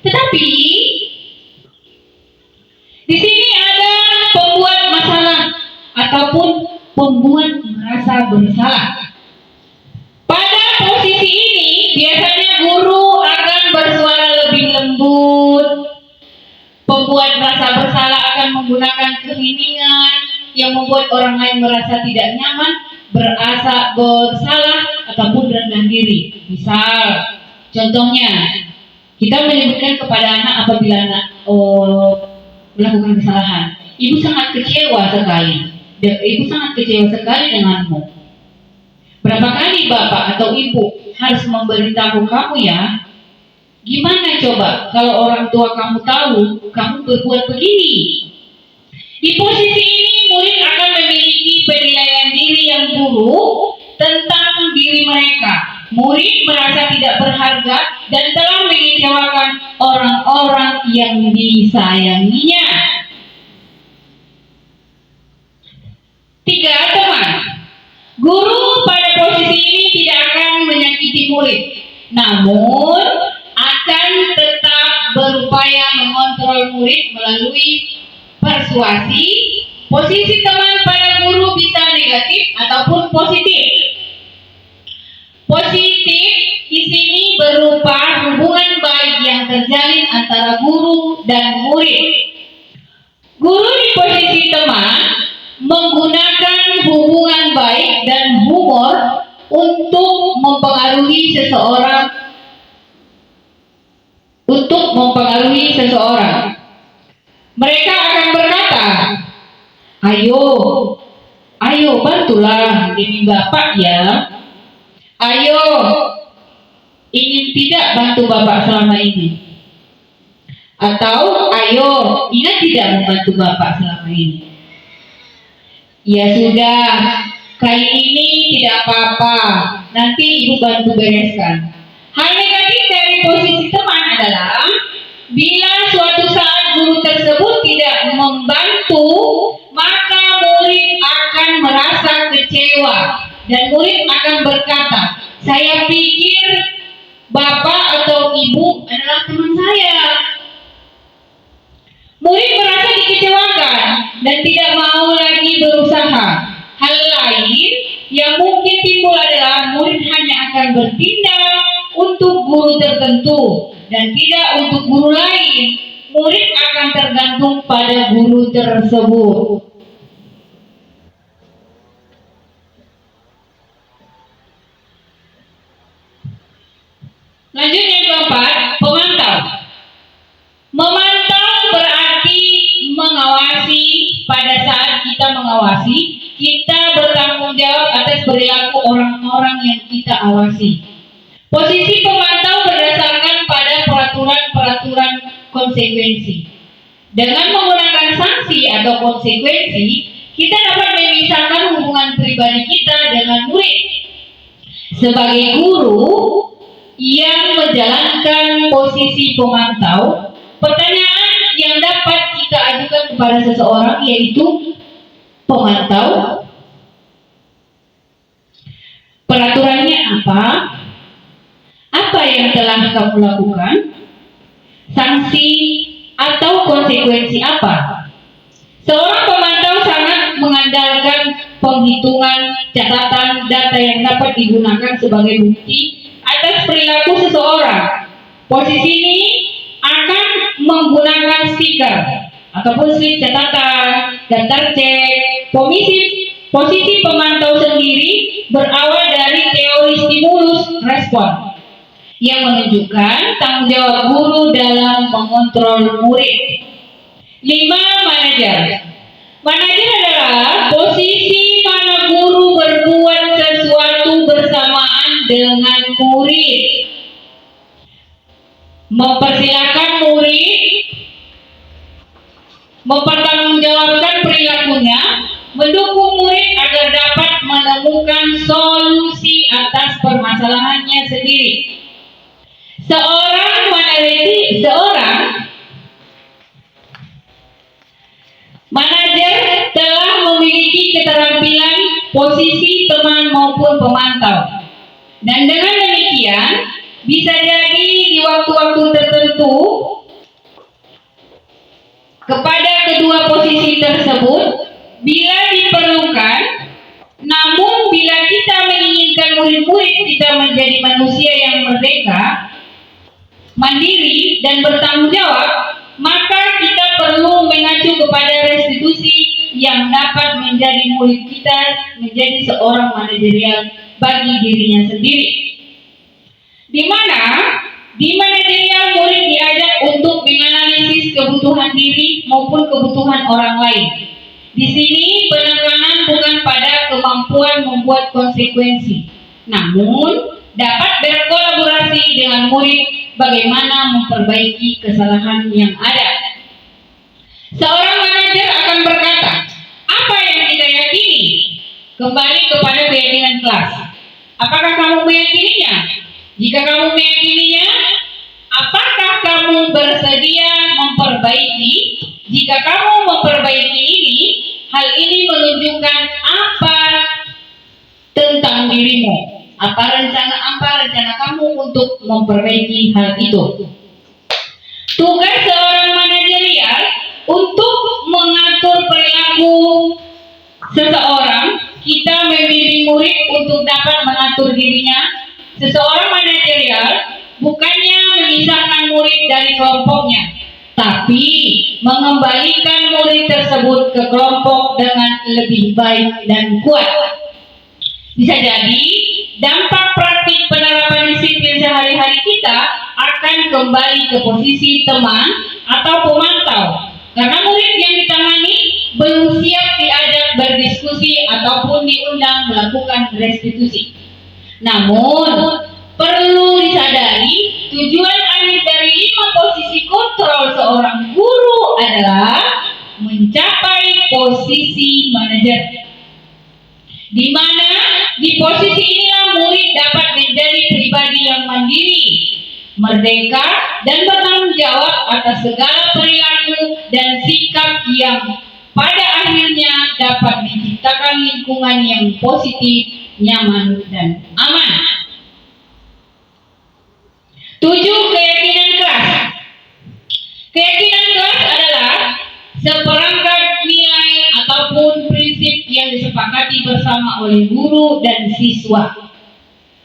Tetapi di sini ada pembuat masalah ataupun pembuat merasa bersalah. Pada posisi ini biasanya guru akan bersuara lebih lembut. Pembuat merasa bersalah akan menggunakan keheningan yang membuat orang lain merasa tidak nyaman, berasa bersalah ataupun rendah diri. Misal, contohnya, kita menyebutkan kepada anak apabila anak melakukan kesalahan. Ibu sangat kecewa sekali. Ibu sangat kecewa sekali denganmu. Berapa kali bapak atau ibu harus memberitahu kamu ya? Gimana coba kalau orang tua kamu tahu kamu berbuat begini? Di posisi ini murid akan memiliki penilaian diri yang buruk tentang diri mereka. Murid merasa tidak berharga dan telah mengecewakan orang-orang yang disayanginya. 3. Teman. Guru pada posisi ini tidak akan menyakiti murid, namun akan tetap berupaya mengontrol murid melalui persuasi. Posisi teman pada guru bisa negatif ataupun positif. Positif di sini berupa hubungan baik yang terjalin antara guru dan murid. Guru di posisi teman menggunakan hubungan baik dan humor untuk mempengaruhi seseorang. Mereka akan berkata, ayo bantulah demi bapak ya. Ayo, ingin tidak bantu bapak selama ini? Atau ayo, ingat tidak membantu bapak selama ini? Ya sudah, kali ini tidak apa-apa, nanti ibu bantu bereskan. Hal negatif dari posisi teman adalah bila suatu saat guru tersebut tidak membantu, maka murid akan merasa kecewa dan murid akan berkata, saya pikir bapak atau ibu adalah teman saya. Murid merasa dikecewakan dan tidak mau lagi berusaha. Hal lain yang mungkin timbul adalah murid hanya akan bertindak untuk guru tertentu dan tidak untuk guru lain. Murid akan tergantung pada guru tersebut. Lanjut yang keempat, pemantau. Memantau berarti mengawasi. Pada saat kita mengawasi, kita bertanggung jawab atas perilaku orang-orang yang kita awasi. Posisi pemantau berdasarkan pada peraturan konsekuensi. Dengan menggunakan sanksi atau konsekuensi, kita dapat memisahkan hubungan pribadi kita dengan murid. Sebagai guru yang menjalankan posisi pemantau, pertanyaan yang dapat kita ajukan kepada seseorang yaitu, pemantau, peraturannya apa? Apa yang telah kamu lakukan? Sanksi atau konsekuensi apa? Seorang pemantau sangat mengandalkan penghitungan catatan data yang dapat digunakan sebagai bukti atas perilaku seseorang. Posisi ini akan menggunakan stiker ataupun slip catatan, daftar cek. Posisi pemantau sendiri berawal dari teori stimulus respon yang menunjukkan tanggung jawab guru dalam mengontrol murid. 5. Manajer. Manajer adalah posisi mana guru berbuat sesuatu bersamaan dengan murid, mempersilahkan murid mempertanggungjawabkan perilakunya, mendukung murid agar dapat menemukan solusi atas permasalahannya sendiri. Seorang manajer telah memiliki keterampilan posisi teman maupun pemantau, dan dengan demikian bisa jadi di waktu-waktu tertentu kepada kedua posisi tersebut bila diperlukan. Namun bila kita menginginkan murid-murid kita menjadi manusia yang merdeka, mandiri dan bertanggung jawab, maka kita perlu mengacu kepada restitusi yang dapat menjadi murid kita menjadi seorang manajerial bagi dirinya sendiri. Di manajerial murid diajak untuk menganalisis kebutuhan diri maupun kebutuhan orang lain. Di sini penekanan bukan pada kemampuan membuat konsekuensi, namun dapat berkolaborasi dengan murid bagaimana memperbaiki kesalahan yang ada. Seorang manajer akan berkata, apa yang kita yakini? Kembali kepada keyakinan kelas. Apakah kamu meyakininya? Jika kamu meyakininya, apakah kamu bersedia memperbaiki? Jika kamu memperbaiki ini, hal ini menunjukkan apa tentang dirimu? Apa rencana kamu untuk memperbaiki hal itu? Tugas seorang manajerial untuk mengatur perilaku seseorang, kita memilih murid untuk dapat mengatur dirinya. Seseorang manajerial bukannya memisahkan murid dari kelompoknya, tapi mengembalikan murid tersebut ke kelompok dengan lebih baik dan kuat. Bisa jadi dampak praktik penerapan disiplin sehari-hari kita akan kembali ke posisi teman atau pemantau, karena murid yang ditangani belum siap diajak berdiskusi ataupun diundang melakukan restitusi. Namun perlu disadari, tujuan akhir dari 5 posisi kontrol seorang guru adalah mencapai posisi manajer, di mana di posisi inilah murid dapat menjadi pribadi yang mandiri, merdeka, dan bertanggung jawab atas segala perilaku dan sikap yang pada akhirnya dapat menciptakan lingkungan yang positif, nyaman, dan aman. 7. Keyakinan kelas. Keyakinan kelas adalah seperangkat nilai ataupun prinsip yang disepakati bersama oleh guru dan siswa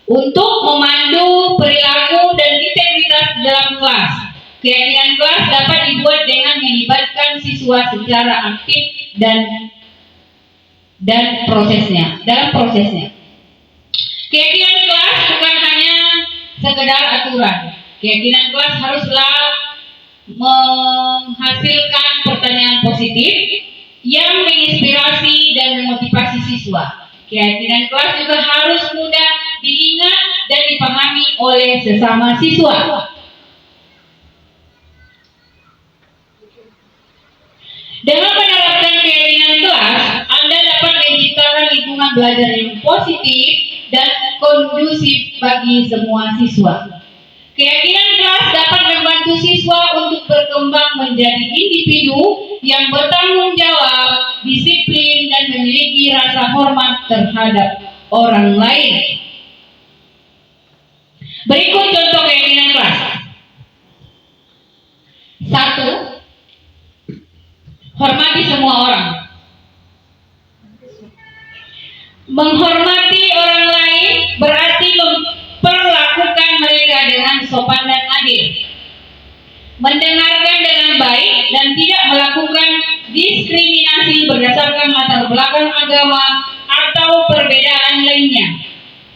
untuk memandu perilaku dan integritas dalam kelas. Keyakinan kelas dapat dibuat dengan melibatkan siswa secara aktif dalam prosesnya. Keyakinan kelas bukan hanya sekedar aturan. Keyakinan kelas haruslah menghasilkan pertanyaan positif yang menginspirasi dan memotivasi siswa. Keyakinan kelas juga harus mudah diingat dan dipahami oleh sesama siswa. Dengan menerapkan keyakinan kelas, Anda dapat menciptakan lingkungan belajar yang positif dan kondusif bagi semua siswa. Keyakinan kelas dapat membantu siswa untuk berkembang menjadi individu yang bertanggung jawab, disiplin, dan memiliki rasa hormat terhadap orang lain. Berikut contoh keyakinan kelas. 1. Hormati semua orang. Menghormati orang lain berarti memperlakukan mereka dengan sopan dan adil, mendengarkan dengan baik, dan tidak melakukan diskriminasi berdasarkan latar belakang agama atau perbedaan lainnya.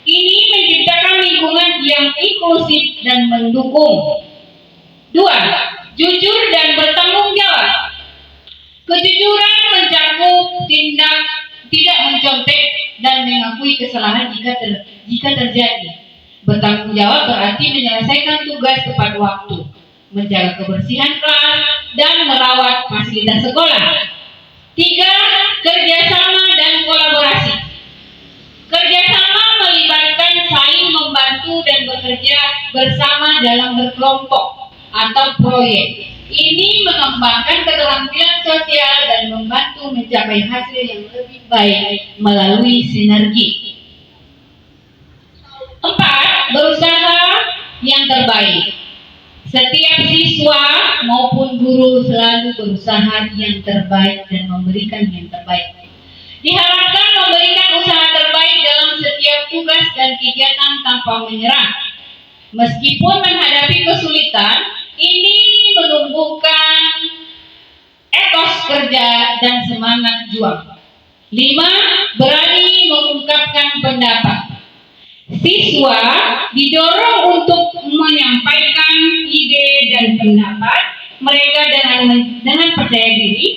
Ini menciptakan lingkungan yang inklusif dan mendukung. 2. Jujur dan bertanggung jawab. Kejujuran mencakup tidak mencontek dan mengakui kesalahan jika terjadi. Bertanggung jawab berarti menyelesaikan tugas tepat waktu, menjaga kebersihan kelas, dan merawat fasilitas sekolah. 3. Kerjasama dan kolaborasi. Kerjasama melibatkan saling membantu dan bekerja bersama dalam berkelompok atau proyek. Ini mengembangkan keterampilan sosial dan membantu mencapai hasil yang lebih baik melalui sinergi. 4. Berusaha yang terbaik. Setiap siswa maupun guru selalu berusaha yang terbaik dan memberikan yang terbaik. Diharapkan memberikan usaha terbaik dalam setiap tugas dan kegiatan tanpa menyerah. Meskipun menghadapi kesulitan, ini menumbuhkan etos kerja dan semangat juang. 5. Berani mengungkapkan pendapat. Siswa didorong untuk menyampaikan ide dan pendapat mereka dengan percaya diri,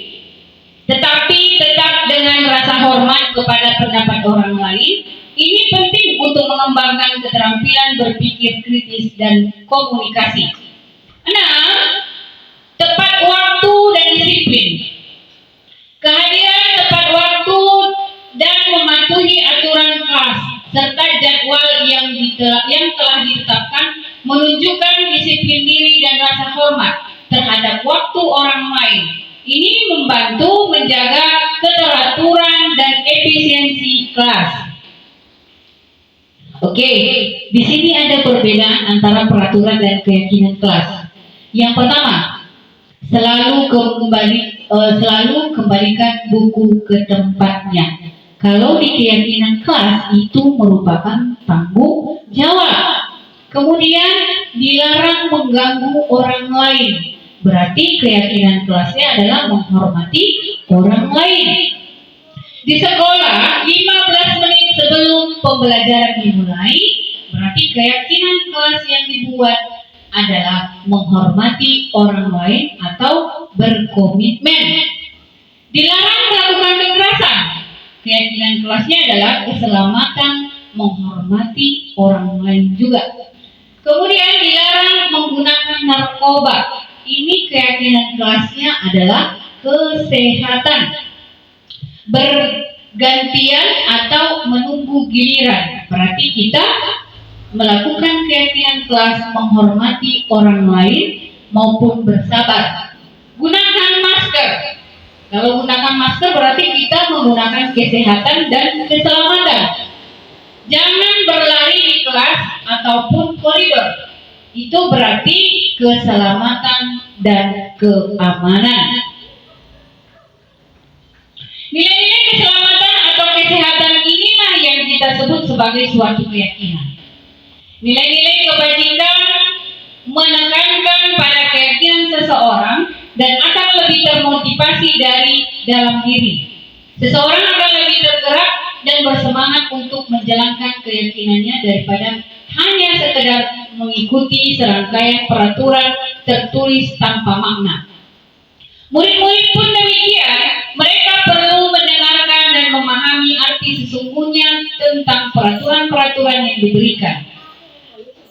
tetapi tetap dengan rasa hormat kepada pendapat orang lain. Ini penting untuk mengembangkan keterampilan berpikir kritis dan komunikasi. 6. Tepat waktu dan disiplin. Kehadiran tepat waktu dan mematuhi aturan kelas serta jadwal yang telah ditetapkan menunjukkan disiplin diri dan rasa hormat terhadap waktu orang lain. Ini membantu menjaga keteraturan dan efisiensi kelas. Oke, di sini ada perbedaan antara peraturan dan keyakinan kelas. Yang pertama, selalu kembalikan buku ke tempatnya. Kalau di keyakinan kelas itu merupakan tanggung jawab. Kemudian dilarang mengganggu orang lain. Berarti keyakinan kelasnya adalah menghormati orang lain. Di sekolah 15 menit sebelum pembelajaran dimulai, berarti keyakinan kelas yang dibuat adalah menghormati orang lain atau berkomitmen. Dilarang melakukan kekerasan. Keyakinan kelasnya adalah keselamatan, menghormati orang lain juga. Kemudian dilarang menggunakan narkoba. Ini keyakinan kelasnya adalah kesehatan. Bergantian atau menunggu giliran. Berarti kita melakukan keyakinan kelas menghormati orang lain maupun bersabar. Gunakan masker. Kalau gunakan masker berarti kita menggunakan kesehatan dan keselamatan. Jangan berlari di kelas ataupun koridor. Itu berarti keselamatan dan keamanan. Nilai-nilai keselamatan atau kesehatan inilah yang kita sebut sebagai suatu keyakinan. Nilai-nilai kebajikan menekankan pada keyakinan seseorang dan akan lebih termotivasi dari dalam diri. Seseorang akan lebih tergerak dan bersemangat untuk menjalankan keyakinannya daripada hanya sekedar mengikuti serangkaian peraturan tertulis tanpa makna. Murid-murid pun demikian, mereka perlu mendengarkan dan memahami arti sesungguhnya tentang peraturan-peraturan yang diberikan.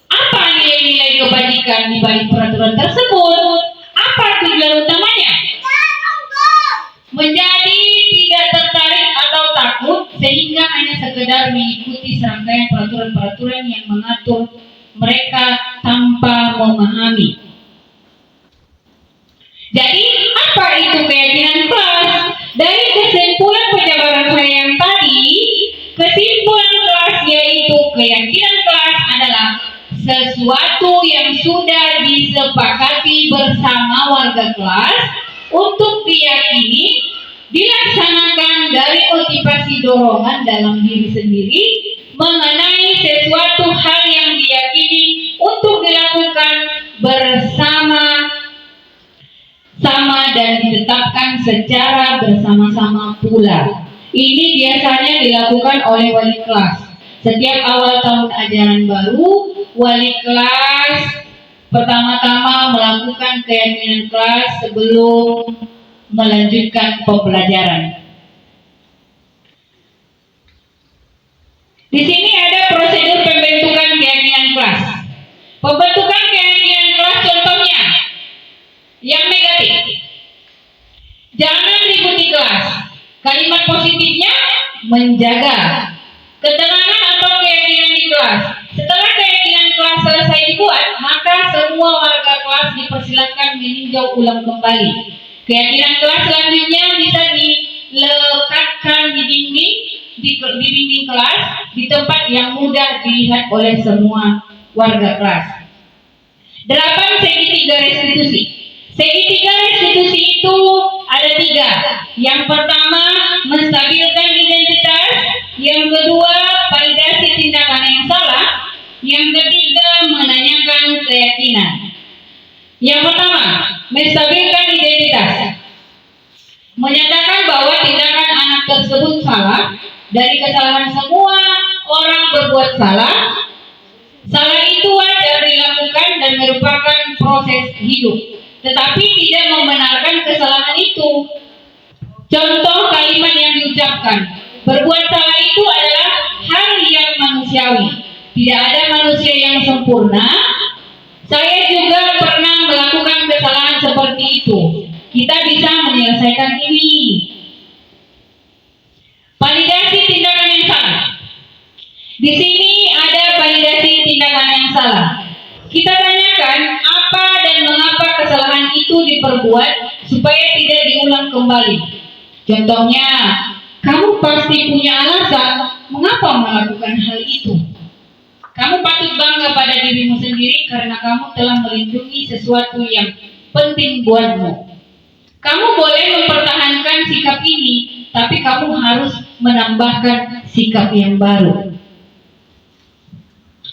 Apa nilai-nilai kebajikan di balik peraturan tersebut? Apa tujuan utamanya? Menjadi tidak tertarik atau takut sehingga hanya sekedar mengikuti serangkaian peraturan-peraturan yang mengatur mereka tanpa memahami. Jadi, apa itu keyakinan kelas? Dari kesimpulan penjabaran saya yang tadi, kesimpulan kelas yaitu keyakinan kelas adalah sesuatu yang sudah disepakati bersama warga kelas untuk diyakini, dilaksanakan dari motivasi dorongan dalam diri sendiri mengenai sesuatu hal yang diyakini untuk dilakukan bersama-sama dan ditetapkan secara bersama-sama pula. Ini biasanya dilakukan oleh wali kelas. Setiap awal tahun ajaran baru, wali kelas pertama-tama melakukan keyakinan kelas sebelum melanjutkan pembelajaran. Di sini ada prosedur pembentukan keyakinan kelas. Pembentukan keyakinan kelas contohnya yang negatif. Jangan ribut di kelas. Kalimat positifnya menjaga ketenangan atau keyakinan di kelas. Setelah keyakinan kelas selesai dibuat, maka semua warga kelas dipersilakan meninjau ulang kembali. Keyakinan kelas selanjutnya bisa dilekatkan di dinding kelas di tempat yang mudah dilihat oleh semua warga kelas. 8. Segitiga restitusi. Segitiga restitusi itu ada 3. Yang pertama, menstabilkan identitas. Yang kedua, validasi tindakan yang salah. Yang ketiga, menanyakan keyakinan. Yang pertama, menstabilkan identitas. Menyatakan bahwa tindakan anak tersebut salah. Dari kesalahan semua orang berbuat salah. Salah itu wajar dilakukan dan merupakan proses hidup. Tetapi tidak membenarkan kesalahan itu. Contoh kalimat yang diucapkan. Berbuat salah itu adalah hal yang manusiawi. Tidak ada manusia yang sempurna. Saya juga pernah melakukan kesalahan seperti itu. Kita bisa menyelesaikan ini. Validasi tindakan yang salah. Di sini ada validasi tindakan yang salah. Kita tanyakan apa dan mengapa kesalahan itu diperbuat supaya tidak diulang kembali. Contohnya, kamu pasti punya alasan mengapa melakukan hal itu. Kamu patut bangga pada dirimu sendiri karena kamu telah melindungi sesuatu yang penting buatmu. Kamu boleh mempertahankan sikap ini, tapi kamu harus menambahkan sikap yang baru.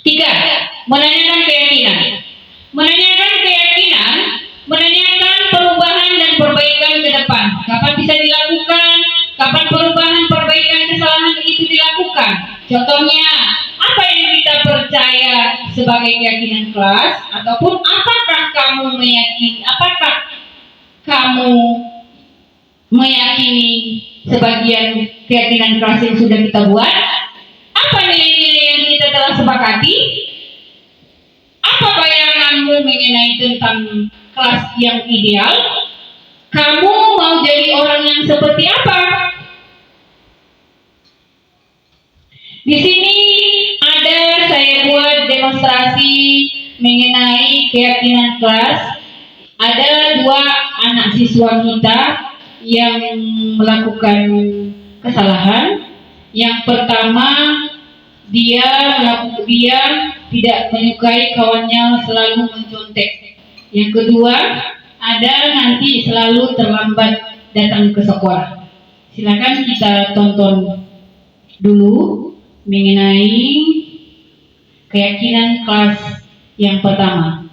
3. Menanyakan keyakinan. Menanyakan keyakinan, menanyakan perubahan dan perbaikan ke depan. Kapan bisa dilakukan? Kapan perubahan, perbaikan kesalahan itu dilakukan? Contohnya, apa yang kita percaya sebagai keyakinan kelas, ataupun apakah kamu meyakini sebagian keyakinan kelas yang sudah kita buat? Apa nilai-nilai yang kita telah sepakati? Apa bayanganmu mengenai tentang kelas yang ideal? Kamu mau jadi orang yang seperti apa? Di sini ada saya buat demonstrasi mengenai keyakinan kelas. Ada 2 anak siswa kita yang melakukan kesalahan. Yang pertama, dia tidak menyukai kawannya selalu mencontek. Yang kedua, ada nanti selalu terlambat datang ke sekolah. Silakan kita tonton dulu mengenai keyakinan kelas yang pertama.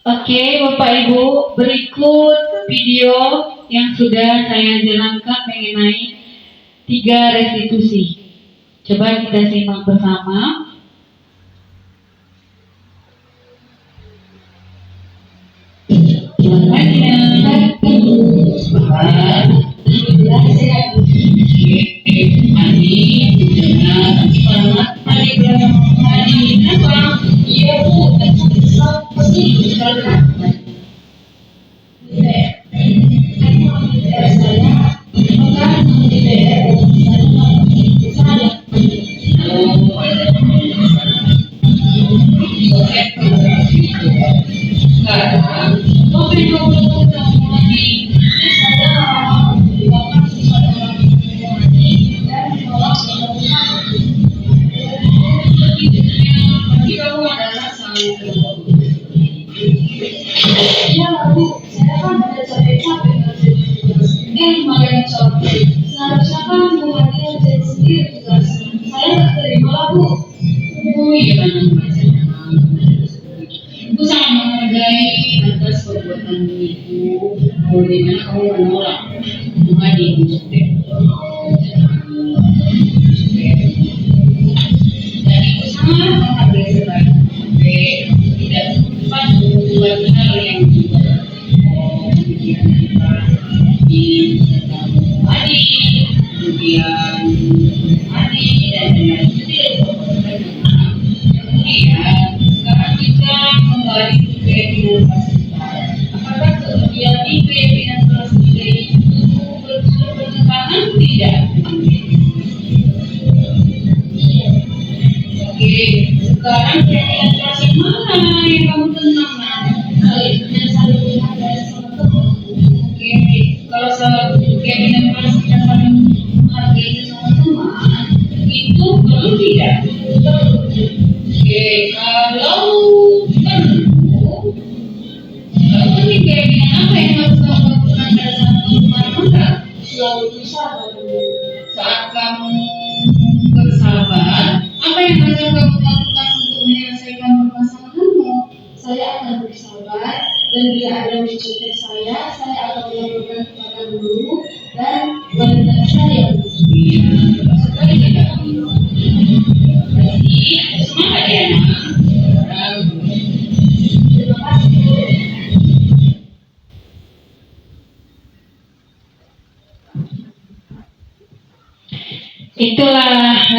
Oke, Bapak Ibu, berikut video yang sudah saya jalankan mengenai 3 restitusi. Coba kita simak bersama. Seharusnya kan bukannya jadi sendiri juga. Saya tak terima, Bu. Iya, Ibu sangat menghargai atas perbuatan Ibu. Bagaimana kamu menolak mengadili Ibu? Dan Ibu sangat menghargai sekali sampai tidak sempat membuat hal yang juga kemudian kemudian Adi dan lain-lain itu tidak kemudian sekarang kita kembali ke keyakinan kelas kita. Apakah kemudian di keyakinan kelas kita itu bertentangan? Tidak. Oke, sekarang keyakinan kelas yang mana yang kamu tenangkan? Yang saling menghargai sama teman. Oke, kalau keyakinan kelas kita saling menghargai sama teman, itu perlu tidak? Oke, kalau ini keyakinan apa yang harus kamu lakukan pada saat kamu marah? Selalu bersabar. Saat kamu bersabar, apa yang harus kamu lakukan untuk menyelesaikan permasalahanmu? Saya akan bersabar, dan bila ada mencontek saya akan melaporkan kepada guru dan wanita saya. Iya, sekali tidak. Jadi, semangat ya, nak. Terima kasih.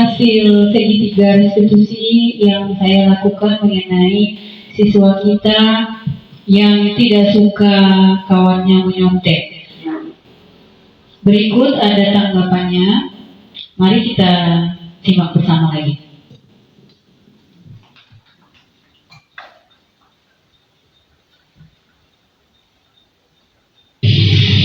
hasil segitiga restitusi yang saya lakukan mengenai siswa kita yang tidak suka kawannya menyontek. Berikut ada tanggapannya. Mari kita simak bersama lagi.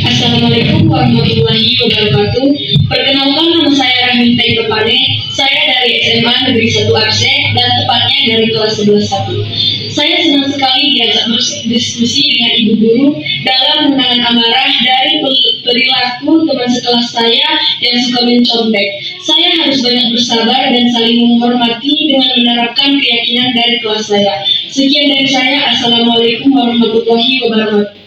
Assalamualaikum warahmatullahi wabarakatuh. Perkenalkan, nama saya Raminta Kepane. Saya dari SMA Negeri 1 Aceh dan tepatnya dari kelas 11-1. Saya senang sekali diajak berdiskusi dengan ibu guru dalam mengenang amarah dari perilaku teman sekelas saya yang suka mencontek. Saya harus banyak bersabar dan saling menghormati dengan menerapkan keyakinan dari kelas saya. Sekian dari saya. Assalamualaikum warahmatullahi wabarakatuh.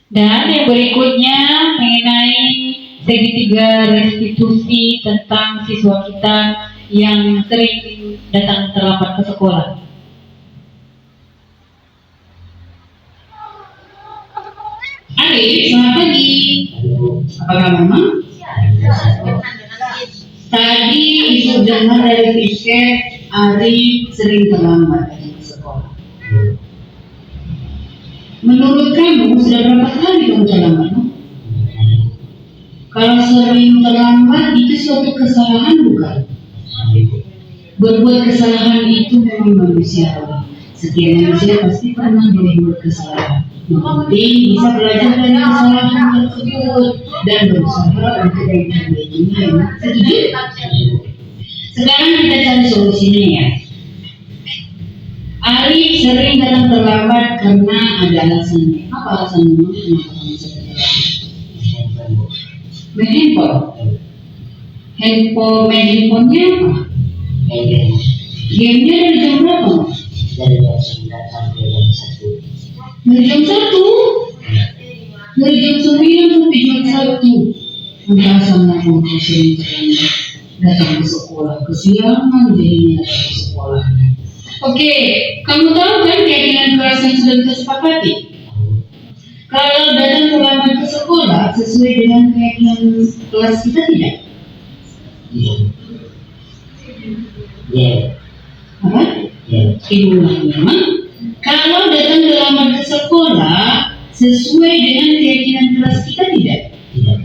Dan yang berikutnya mengenai segitiga restitusi tentang siswa kita yang sering datang terlambat ke sekolah. Adik, selamat pagi. Apa kabar, Mama? Tadi ibu dengar dari tiket Ari sering terlambat ke sekolah. Menurut kamu sudah berapa kali kamu terlambat? Kalau sering terlambat itu suatu kesalahan bukan? Berbuat kesalahan itu memang manusiawi. Setiap manusia pasti pernah berbuat kesalahan. Yang penting bisa belajar dari kesalahan tersebut dan berusaha untuk memperbaikinya. Setuju? Sekarang kita cari solusinya ya. Ari sering datang terlambat karena ada alasannya. Apa alasannya? Kenapa kamu sering terlambat? Main handphonenya apa? Gamenya dari jam berapa? Dari jam 9 sampai jam 1. Dari jam 1? Dari jam 9 sampai jam 1. Entah sama kamu sering terlambat datang ke sekolah. Kesiangan jadinya datang ke sekolahnya. Oke, kamu tahu kan keyakinan kelas yang sudah kita sepakati? Kalau datang terlambat ke sekolah sesuai dengan keyakinan kelas kita tidak? Iya. Iya. Apa? Iya. Ibu memang kalau datang terlambat ke sekolah sesuai dengan keyakinan kelas kita tidak? Tidak.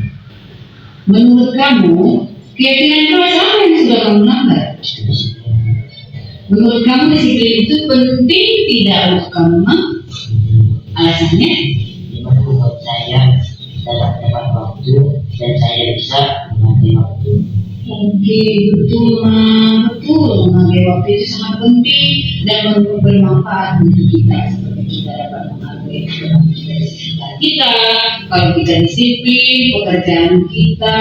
Menurut kamu, keyakinan kelas apa yang sudah kamu lambat? Menurut kamu disiplin itu penting tidak untuk kamu? Alasannya? Menurut saya dalam tepat waktu dan saya bisa mengatur waktu. Oke, betul betul. Menghargai waktu itu sangat penting dan bermanfaat untuk kita seperti kita dapat menghargai aktivitas di sekitar kita. Kalau kita disiplin, pekerjaan kita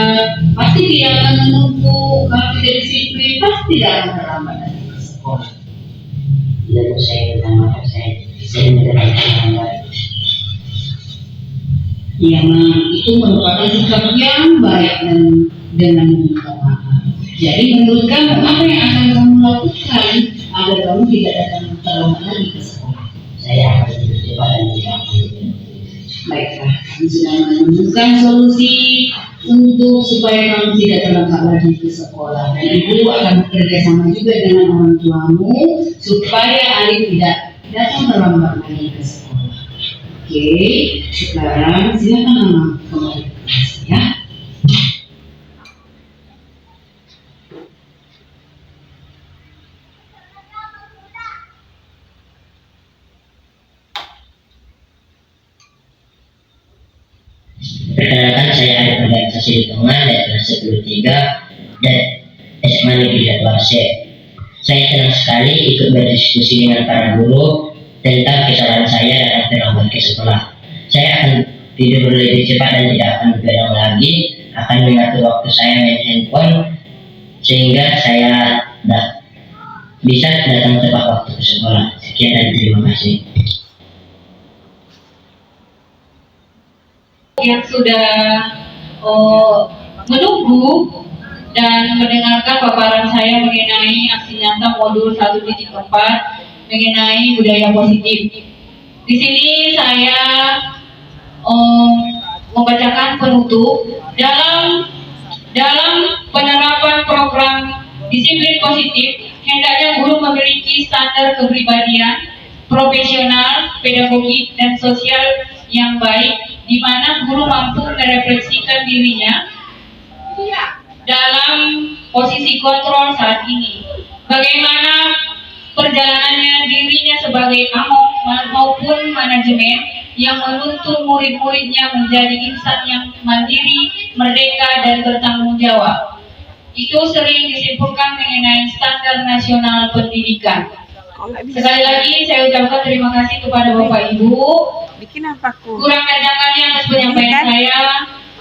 pasti tidak akan menumpuk. Kalau tidak disiplin, pasti tidak akan terlambat datang ke sekolah. Tidak perlu saya bertanya, saya mendapatkan lambat. Ya, itu merupakan sikap yang baik dan dengan meminta maaf. Jadi menurut kamu apa yang akan kamu lakukan agar kamu tidak datang terlambat lagi ke sekolah? Saya akan bercoba dan tidak akan. Baiklah, kami sudah menemukan solusi untuk supaya kamu tidak terlambat lagi ke sekolah. Dan ibu akan bekerja sama juga dengan orang tuamu supaya Arif tidak datang terlambat lagi ke sekolah. Oke, sekarang silakan Mama kembali ke kelas ya. Perkenalkan, saya Arif Organisasi di Tengah dari kelas 10-3 dan SMA Negeri 1 Aceh. Saya senang sekali ikut berdiskusi dengan para guru tentang kesalahan saya dalam terlambat ke sekolah. Saya akan tidur lebih cepat dan tidak akan begadang lagi, akan mengatur waktu saya main handphone sehingga saya bisa datang tepat waktu ke sekolah. Sekian dan terima kasih. Yang sudah menunggu dan mendengarkan paparan saya mengenai aksi nyata modul 1.4 mengenai budaya positif. Di sini saya membacakan penutup dalam penerapan program disiplin positif. Hendaknya guru memiliki standar kepribadian, profesional, pedagogik, dan sosial yang baik, di mana guru mampu merefleksikan dirinya dalam posisi kontrol saat ini. Bagaimana perjalanannya dirinya sebagai amok maupun manajemen yang menuntun murid-muridnya menjadi insan yang mandiri, merdeka, dan bertanggung jawab. Itu sering disimpulkan mengenai standar nasional pendidikan. Sekali lagi saya ucapkan terima kasih kepada Bapak Ibu. Bikin apa ku? Kurang ajarkannya atas penyampaian saya.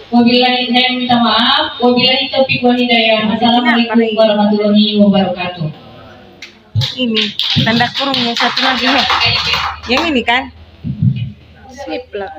Wabillahi saya minta maaf. Wabillahi taufiq wal hidayah. Assalamualaikum warahmatullahi wabarakatuh. Ini tanda kurungnya satu lagi ya. Yang ini kan? Sip lah.